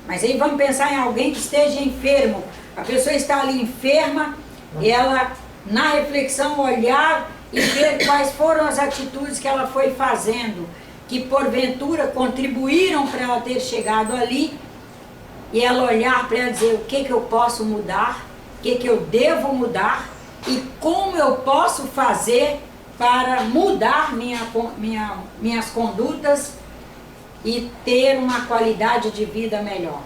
Mas aí vamos pensar em alguém que esteja enfermo. A pessoa está ali enferma, e ela, na reflexão, olhar e ver quais foram as atitudes que ela foi fazendo, que porventura contribuíram para ela ter chegado ali, e ela olhar para ela dizer o que eu posso mudar, o que eu devo mudar, e como eu posso fazer para mudar minhas condutas e ter uma qualidade de vida melhor.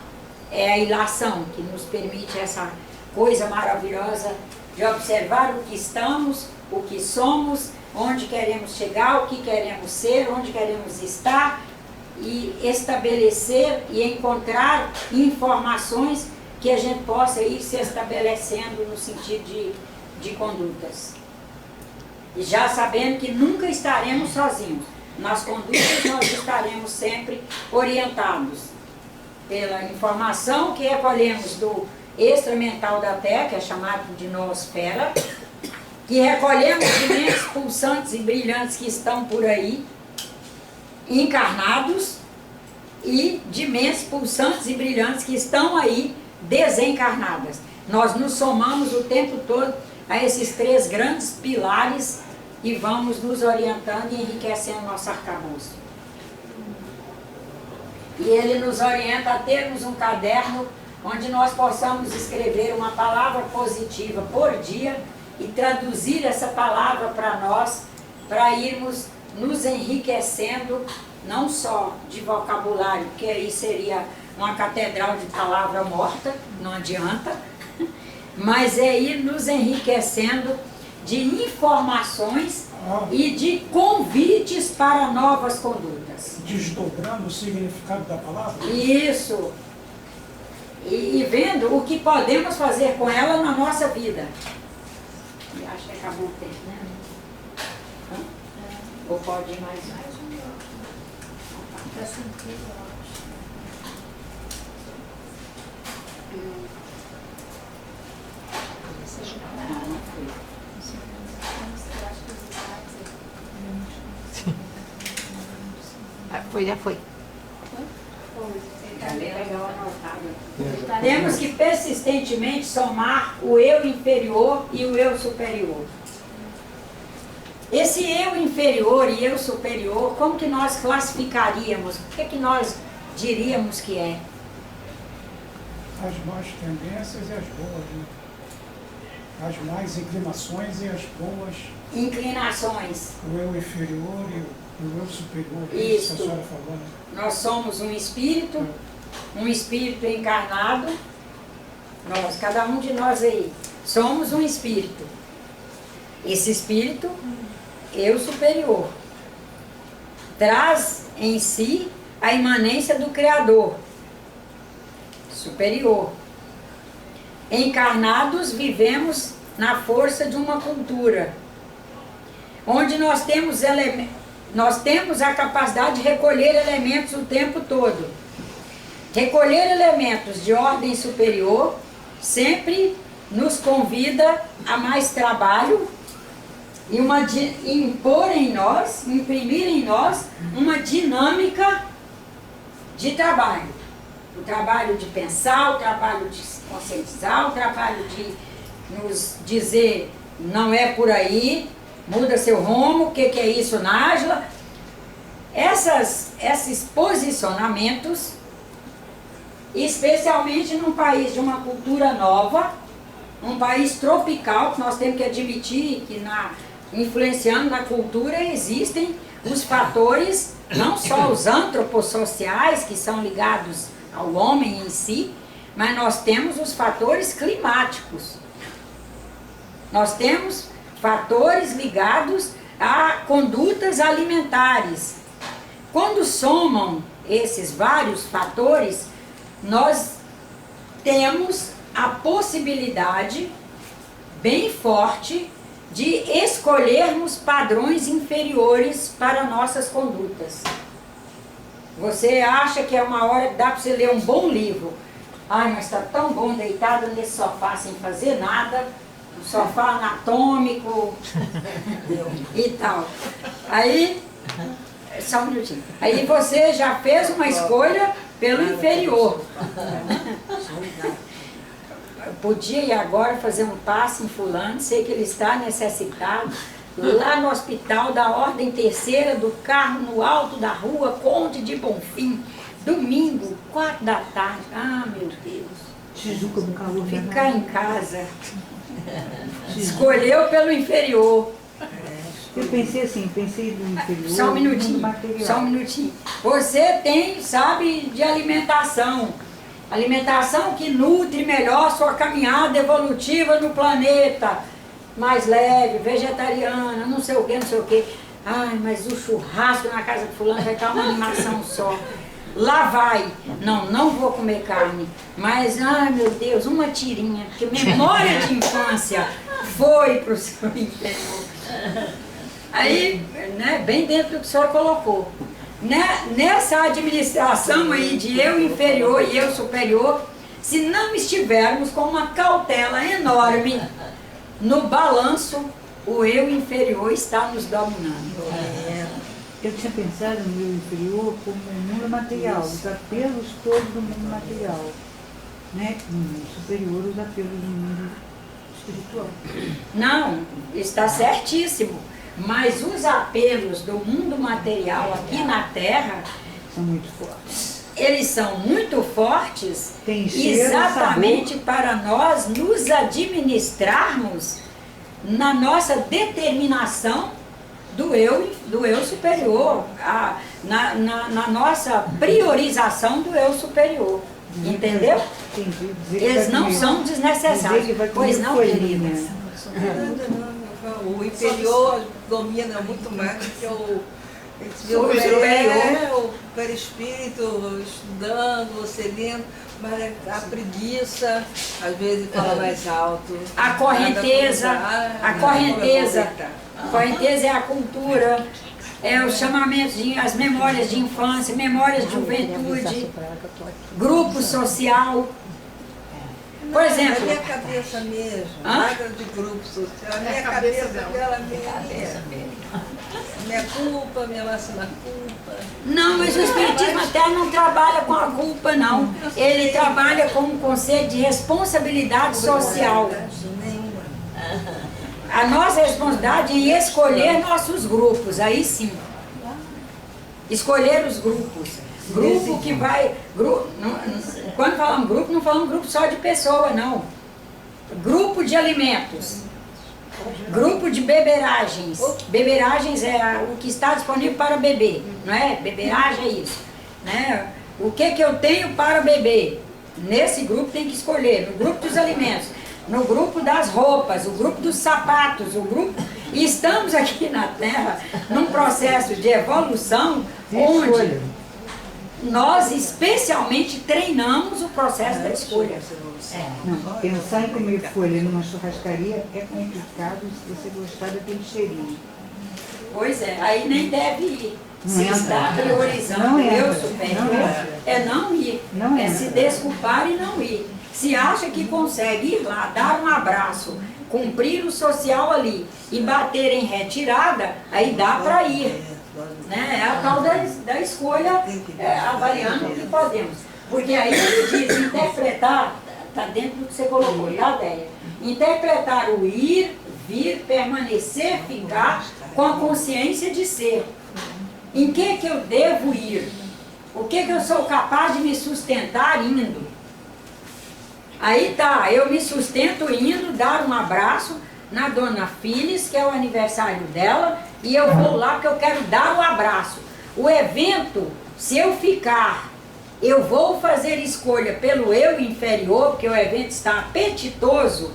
É a ilação que nos permite essa coisa maravilhosa de observar o que estamos, o que somos, onde queremos chegar, o que queremos ser, onde queremos estar, e estabelecer e encontrar informações que a gente possa ir se estabelecendo no sentido de condutas. E já sabendo que nunca estaremos sozinhos. Nas condutas nós estaremos sempre orientados pela informação que recolhemos do extramental da Terra, que é chamado de noosfera, que recolhemos de mentes pulsantes e brilhantes que estão por aí, encarnados, e de mentes pulsantes e brilhantes que estão aí desencarnadas. Nós nos somamos o tempo todo a esses três grandes pilares e vamos nos orientando e enriquecendo nosso arcabouço. E ele nos orienta a termos um caderno onde nós possamos escrever uma palavra positiva por dia e traduzir essa palavra para nós, para irmos nos enriquecendo, não só de vocabulário, que aí seria uma catedral de palavra morta, não adianta, mas é ir nos enriquecendo de informações e de convites para novas condutas. Desdobrando o significado da palavra? Isso. E vendo o que podemos fazer com ela na nossa vida. E acho que acabou o tempo, né? Ou pode ir mais um? Está sentido, eu Foi, já foi. Temos que persistentemente somar o eu inferior e o eu superior. Esse eu inferior e eu superior, como que nós classificaríamos? O que nós diríamos que é? As más tendências e as boas, né? As más inclinações e as boas. Inclinações. O eu inferior e o eu superior. Isso. A senhora falou, né? Nós somos um espírito encarnado. Nós, cada um de nós aí, somos um espírito. Esse espírito, eu superior, traz em si a imanência do Criador, superior. Encarnados, vivemos na força de uma cultura, onde nós temos a capacidade de recolher elementos o tempo todo. Recolher elementos de ordem superior sempre nos convida a mais trabalho e imprimir em nós uma dinâmica de trabalho. O trabalho de pensar, o trabalho de se conscientizar, o trabalho de nos dizer não é por aí, muda seu rumo, o que é isso, Nájila? Esses posicionamentos, especialmente num país de uma cultura nova, um país tropical, que nós temos que admitir que influenciando na cultura existem os fatores, não só os antropossociais, que são ligados ao homem em si, mas nós temos os fatores climáticos. Nós temos fatores ligados a condutas alimentares. Quando somam esses vários fatores, nós temos a possibilidade bem forte de escolhermos padrões inferiores para nossas condutas. Você acha que é uma hora que dá para você ler um bom livro. Ai, mas está tão bom deitado nesse sofá sem fazer nada, um sofá anatômico e tal. Aí, só um minutinho. Aí você já fez uma escolha pelo inferior. Eu podia ir agora fazer um passe em fulano, sei que ele está necessitado, lá no hospital da Ordem Terceira do Carmo, no alto da rua, Conde de Bonfim, domingo, 4 da tarde. Ah, meu Deus. Ficar em casa. Escolheu pelo inferior. Eu pensei assim, pensei no inferior. Só um minutinho, só um minutinho. Você tem, sabe, de alimentação. Alimentação que nutre melhor sua caminhada evolutiva no planeta. mais leve, vegetariana, não sei o que, não sei o que. Ai, mas o churrasco na casa de fulano vai estar uma animação só. Lá vai. Não, não vou comer carne. Mas, ai meu Deus, uma tirinha. Porque memória de infância foi para o seu interior. Aí, né, bem dentro do que o senhor colocou. Nessa administração aí de eu inferior e eu superior, se não estivermos com uma cautela enorme no balanço, o eu inferior está nos dominando. Eu tinha pensado no eu inferior como o mundo material, os apelos todos do mundo material. Né? No mundo superior, os apelos do mundo espiritual. Não, está certíssimo. Mas os apelos do mundo material aqui na Terra São muito fortes. eles são muito fortes Tem cheiro, exatamente sabor. para nós nos administrarmos na nossa determinação do eu superior, na nossa priorização do eu superior. Entendeu? Entendi. Eles não são desnecessários. Pois não, queridas? O inferior domina muito mais do que o superior. o perispírito estudando, você lendo, mas a preguiça, às vezes fala mais alto. A correnteza é a cultura, é os chamamentos, as memórias de infância, memórias de juventude, grupo social. Por A exemplo, minha cabeça mesmo, Hã? nada de grupo social, a minha cabeça dela mesmo. Minha culpa, minha máxima culpa. não, mas o Espiritismo até não trabalha com a culpa, não. Ele trabalha com um conceito de responsabilidade social. Nenhuma. A nossa responsabilidade é em escolher nossos grupos, aí sim. Escolher os grupos. Grupo que vai... Quando falamos grupo, não falamos grupo só de pessoa, não. Grupo de alimentos. Grupo de beberagens. Beberagens é o que está disponível para beber, não é? Beberagem é isso. Né? O que eu tenho para beber? Nesse grupo tem que escolher. No grupo dos alimentos, no grupo das roupas, o grupo dos sapatos, o grupo... E estamos aqui na Terra num processo de evolução onde nós especialmente treinamos o processo da escolha. Não, pensar em comer folha numa churrascaria é complicado se você gostar daquele cheirinho. Pois é, aí nem deve ir. Não Se entra. está priorizando Não o eu entra. superior, Não entra. é não ir. Não É entra. se desculpar e não ir. Se acha que consegue ir lá, dar um abraço, cumprir o social ali e bater em retirada, aí dá para ir. Né? É a tal da escolha, avaliando o que podemos. Porque aí ele diz, interpretar, está dentro do que você colocou, tá, Déia? Interpretar o ir, vir, permanecer, ficar, com a consciência de ser. Em que eu devo ir? O que eu sou capaz de me sustentar indo? Aí tá, eu me sustento indo dar um abraço na dona Phyllis, que é o aniversário dela, e eu vou lá porque eu quero dar um abraço. O evento, se eu ficar, eu vou fazer escolha pelo eu inferior, porque o evento está apetitoso,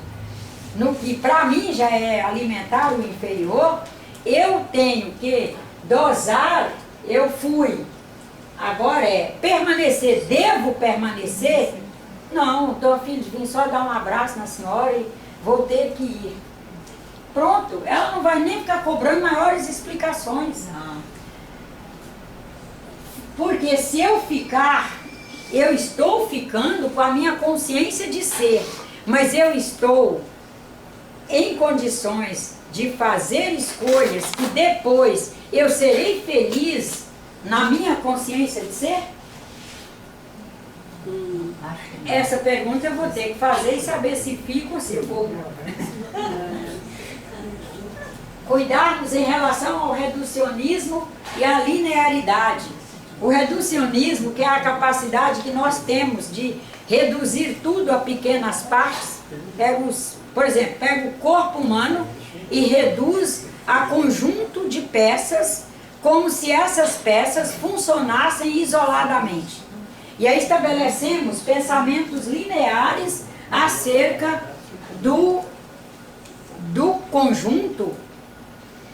no que para mim já é alimentar o inferior, eu tenho que dosar, eu fui. Agora é permanecer, devo permanecer? Não, estou a fim de vir só dar um abraço na senhora e vou ter que ir. Pronto, ela não vai nem ficar cobrando maiores explicações. Porque se eu ficar, eu estou ficando com a minha consciência de ser, mas eu estou em condições de fazer escolhas que depois eu serei feliz na minha consciência de ser? Essa pergunta eu vou ter que fazer e saber se fico ou se vou. Cuidarmos em relação ao reducionismo e à linearidade. O reducionismo, que é a capacidade que nós temos de reduzir tudo a pequenas partes, por exemplo, pega o corpo humano e reduz a conjunto de peças, como se essas peças funcionassem isoladamente. E aí estabelecemos pensamentos lineares acerca do conjunto,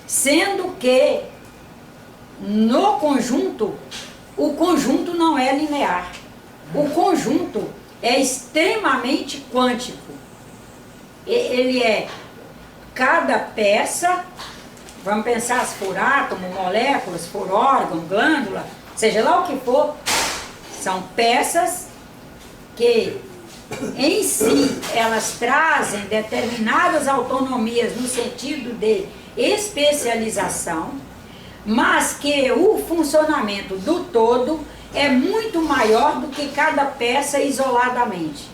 sendo que no conjunto, o conjunto não é linear. O conjunto é extremamente quântico. Ele é cada peça, vamos pensar se for átomo, molécula, se for órgão, glândula, seja lá o que for, são peças que em si elas trazem determinadas autonomias no sentido de especialização, mas que o funcionamento do todo é muito maior do que cada peça isoladamente.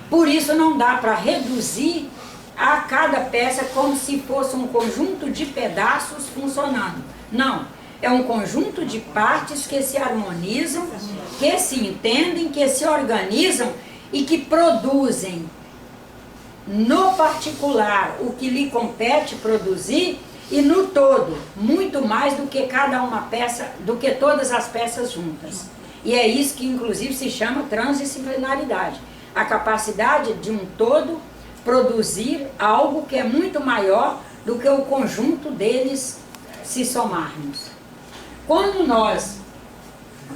Por isso não dá para reduzir a cada peça como se fosse um conjunto de pedaços funcionando. Não, é um conjunto de partes que se harmonizam, que se entendem, que se organizam e que produzem no particular o que lhe compete produzir e no todo, muito mais do que cada uma peça, do que todas as peças juntas. E é isso que inclusive se chama transdisciplinaridade. A capacidade de um todo produzir algo que é muito maior do que o conjunto deles se somarmos. Quando nós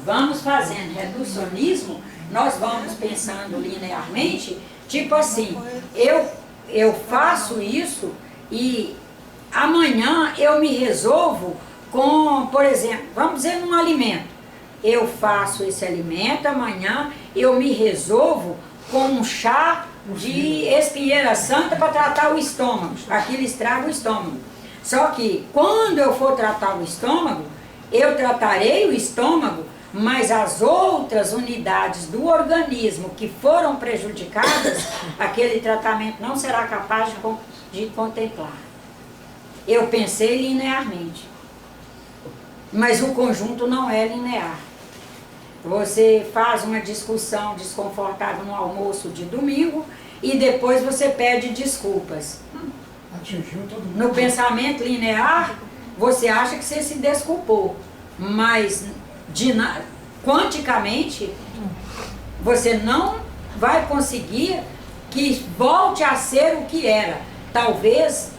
vamos fazendo reducionismo, nós vamos pensando linearmente, tipo assim, eu faço isso e amanhã eu me resolvo com, por exemplo, vamos dizer num alimento. Eu faço esse alimento, amanhã eu me resolvo com um chá de espinheira santa para tratar o estômago. Aquilo estraga o estômago. Só que quando eu for tratar o estômago, eu tratarei o estômago, mas as outras unidades do organismo que foram prejudicadas, aquele tratamento não será capaz de contemplar. Eu pensei linearmente, mas o conjunto não é linear. Você faz uma discussão desconfortável no almoço de domingo e depois você pede desculpas. Atingiu todo mundo. No pensamento linear, você acha que você se desculpou, mas quanticamente você não vai conseguir que volte a ser o que era. Talvez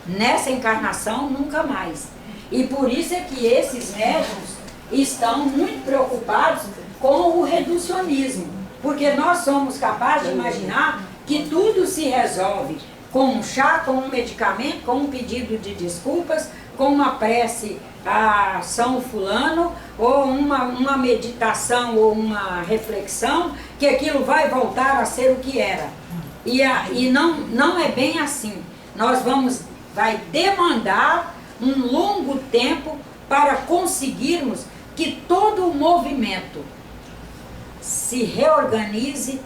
nessa encarnação nunca mais. E por isso é que esses médiuns estão muito preocupados com o reducionismo, porque nós somos capazes de imaginar que tudo se resolve com um chá, com um medicamento, com um pedido de desculpas, com uma prece a São Fulano, ou uma meditação ou uma reflexão, que aquilo vai voltar a ser o que era. E não é bem assim. Vai demandar um longo tempo para conseguirmos que todo o movimento se reorganize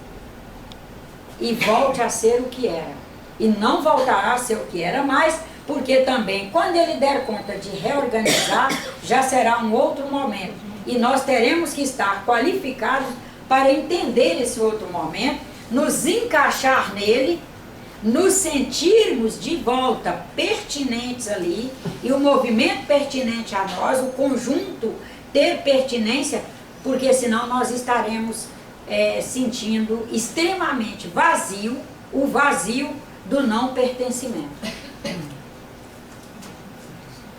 e volte a ser o que era. E não voltará a ser o que era mais, porque também, quando ele der conta de reorganizar, já será um outro momento. E nós teremos que estar qualificados para entender esse outro momento, nos encaixar nele, nos sentirmos de volta pertinentes ali, e o movimento pertinente a nós, o conjunto ter pertinência, porque senão nós estaremos sentindo extremamente vazio, o vazio do não pertencimento.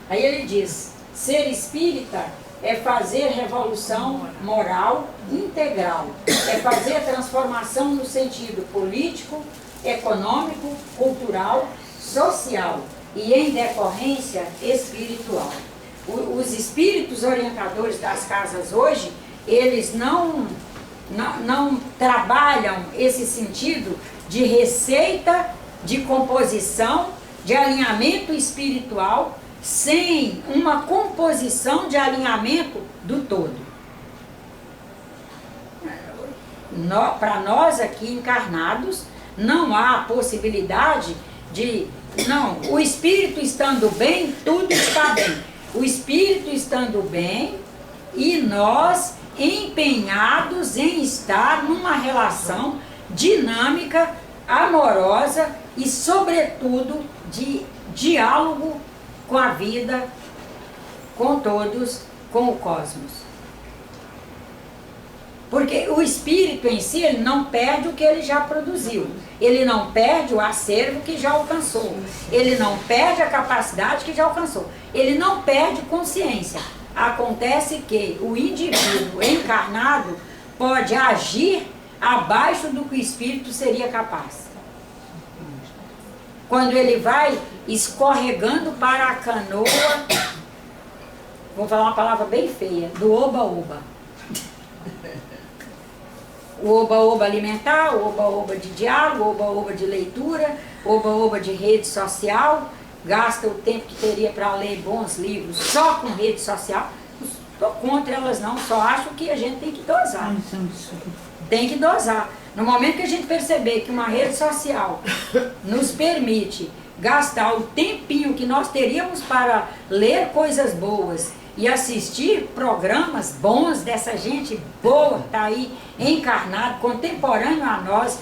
Aí ele diz, ser espírita é fazer revolução moral integral, é fazer transformação no sentido político, econômico, cultural, social e em decorrência espiritual. Os espíritos orientadores das casas hoje, eles não trabalham esse sentido de receita, de composição, de alinhamento espiritual, sem uma composição de alinhamento do todo. Para nós aqui encarnados, não há possibilidade de... Não, o espírito estando bem, tudo está bem. O espírito estando bem e nós empenhados em estar numa relação dinâmica, amorosa e, sobretudo, de diálogo com a vida, com todos, com o cosmos. Porque o espírito em si, ele não perde o que ele já produziu. Ele não perde o acervo que já alcançou. Ele não perde a capacidade que já alcançou. Ele não perde consciência. Acontece que o indivíduo encarnado pode agir abaixo do que o espírito seria capaz. Quando ele vai escorregando para a canoa, vou falar uma palavra bem feia, do oba-oba. O oba-oba alimentar, o oba-oba de diálogo, o oba-oba de leitura, o oba-oba de rede social, gasta o tempo que teria para ler bons livros só com rede social. Estou contra elas não, só acho que a gente tem que dosar. Tem que dosar. No momento que a gente perceber que uma rede social nos permite gastar o tempinho que nós teríamos para ler coisas boas e assistir programas bons dessa gente boa que está aí encarnado, contemporâneo a nós,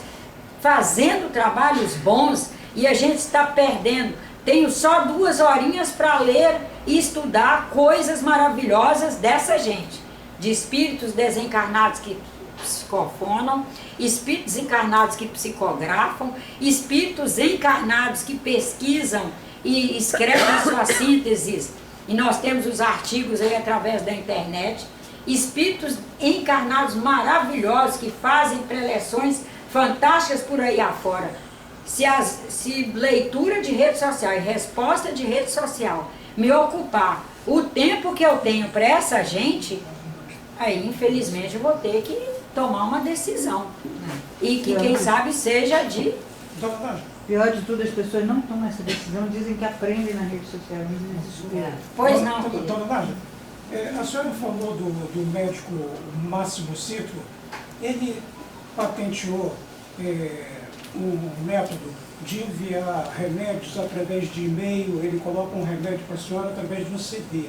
fazendo trabalhos bons, e a gente está perdendo. Tenho só 2 horinhas para ler e estudar coisas maravilhosas dessa gente, de espíritos desencarnados que psicofonam, espíritos encarnados que psicografam, espíritos encarnados que pesquisam e escrevem suas sínteses, e nós temos os artigos aí através da internet, espíritos encarnados maravilhosos que fazem preleções fantásticas por aí afora. Se leitura de rede social e resposta de rede social me ocupar o tempo que eu tenho para essa gente, aí infelizmente eu vou ter que tomar uma decisão. E que quem sabe seja de... Pior de tudo, as pessoas não tomam essa decisão, dizem que aprendem na rede social, não desesperam. Pois não. Dona Nádia, a senhora falou do médico Máximo Citro. Ele patenteou um método de enviar remédios através de e-mail. Ele coloca um remédio para a senhora através de um CD.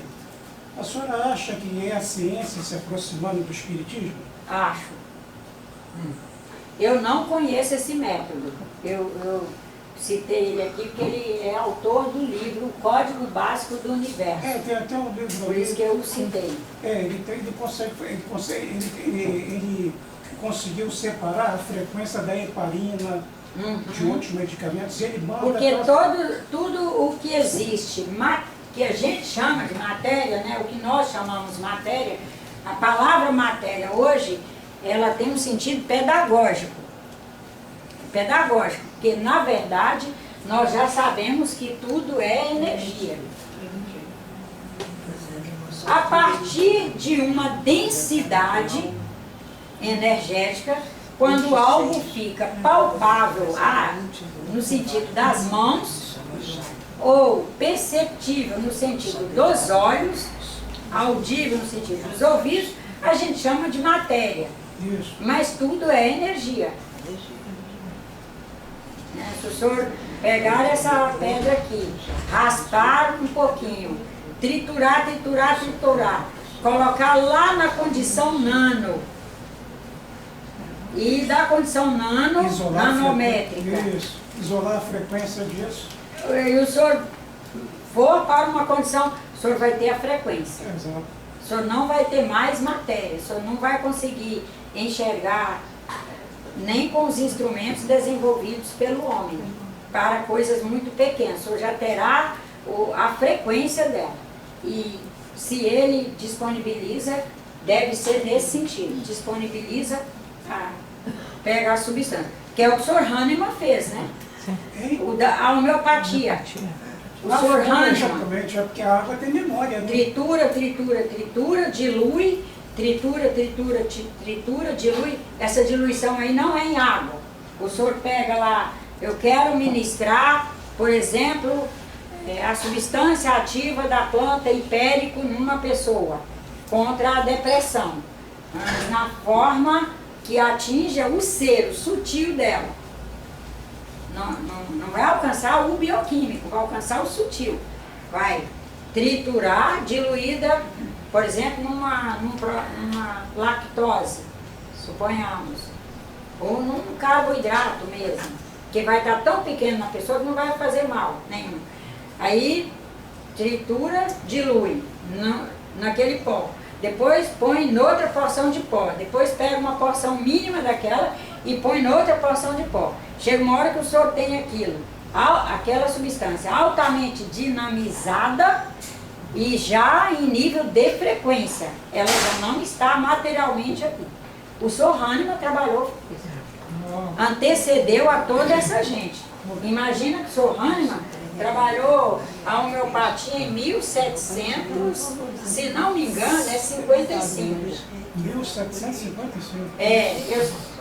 A senhora acha que é a ciência se aproximando do espiritismo? Acho. Eu não conheço esse método. Eu citei ele aqui porque ele é autor do livro O Código Básico do Universo. Tem até um livro. Por isso que eu o citei. Ele conseguiu separar a frequência da heparina de outros medicamentos. Ele manda. Porque tudo o que existe, que a gente chama de matéria, né, o que nós chamamos matéria, a palavra matéria hoje, ela tem um sentido pedagógico. Pedagógico, porque na verdade nós já sabemos que tudo é energia. A partir de uma densidade energética, quando algo fica palpável no sentido das mãos, ou perceptível no sentido dos olhos, audível no sentido dos ouvidos, a gente chama de matéria. Isso. Mas tudo é energia. Se o senhor pegar essa pedra aqui, raspar um pouquinho, triturar, colocar lá na condição nano, e da condição nanométrica. Isso. Isolar a frequência disso. E o senhor for para uma condição, o senhor vai ter a frequência. Exato. O senhor não vai ter mais matéria, o senhor não vai conseguir enxergar nem com os instrumentos desenvolvidos pelo homem, para coisas muito pequenas. O senhor já terá a frequência dela. E se ele disponibiliza, deve ser nesse sentido. Disponibiliza, pega a substância. Que é o que o senhor Hahnemann fez, né? A homeopatia. O senhor Hahnemann. Exatamente, é porque a água tem memória. Né? Tritura, dilui, tritura, dilui. Essa diluição aí não é em água. O senhor pega lá, eu quero ministrar, por exemplo, a substância ativa da planta hipérico numa pessoa, contra a depressão, mas na forma que atinja o ser, o sutil dela. Não vai alcançar o bioquímico, vai alcançar o sutil. Vai triturar, diluída, por exemplo, numa lactose, suponhamos, ou num carboidrato mesmo, que vai estar tão pequeno na pessoa que não vai fazer mal nenhum. Aí, tritura, dilui naquele pó. depois põe noutra porção de pó, depois pega uma porção mínima daquela e põe noutra porção de pó. Chega uma hora que o senhor tem aquilo, aquela substância altamente dinamizada e já em nível de frequência. Ela já não está materialmente aqui. O senhor Hahnemann trabalhou com isso. Antecedeu a toda essa gente. Imagina que o senhor Hahnemann trabalhou a homeopatia em 1700, se não me engano, é 55. 1755.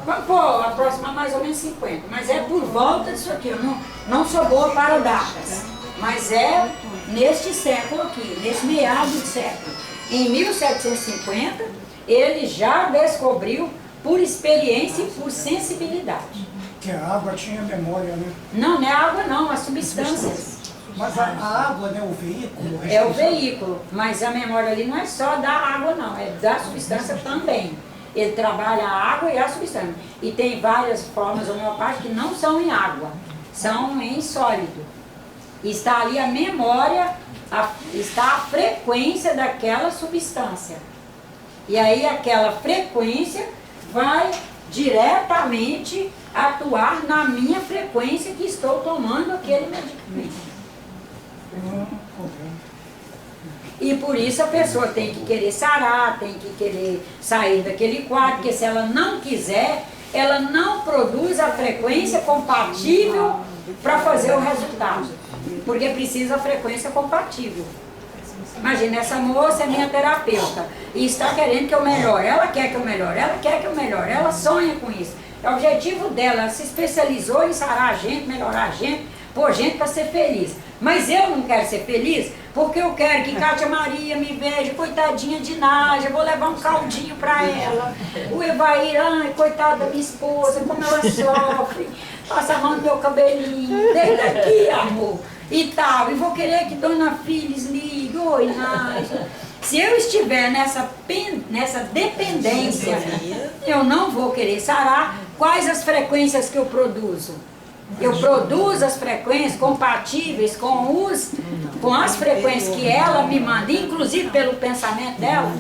Vamos pôr, aproximar mais ou menos 50, mas é por volta disso aqui. Eu não sou boa para datas, mas é neste século aqui, nesse meado de século. Em 1750, ele já descobriu por experiência e por sensibilidade. Que a água tinha memória, né? Não, não é água não, as substâncias. Mas a água, né, o veículo... É o veículo, mas a memória ali não é só da água não, é da substância também. Ele trabalha a água e a substância. E tem várias formas homeopáticas que não são em água, são em sólido. Está ali a memória, está a frequência daquela substância. E aí aquela frequência vai diretamente atuar na minha frequência que estou tomando aquele medicamento. E por isso a pessoa tem que querer sarar, tem que querer sair daquele quadro, porque se ela não quiser, ela não produz a frequência compatível para fazer o resultado. Porque precisa a frequência compatível. Imagina, essa moça é minha terapeuta e está querendo que eu melhore. Ela quer que eu melhore, ela quer que eu melhore, ela sonha com isso. É o objetivo dela, ela se especializou em sarar a gente, melhorar a gente, pôr gente para ser feliz. Mas eu não quero ser feliz porque eu quero que Cátia Maria me veja, coitadinha de Nádia, vou levar um caldinho para ela. O Evair, ai, coitada da minha esposa, como ela sofre, passa a mão no meu cabelinho, deita aqui, amor. E tal, e vou querer que Dona Filis ligue, oi Nádia. Se eu estiver nessa dependência, eu não vou querer sarar. Quais as frequências que eu produzo? Eu produzo as frequências compatíveis com as frequências que ela me manda, inclusive pelo pensamento dela.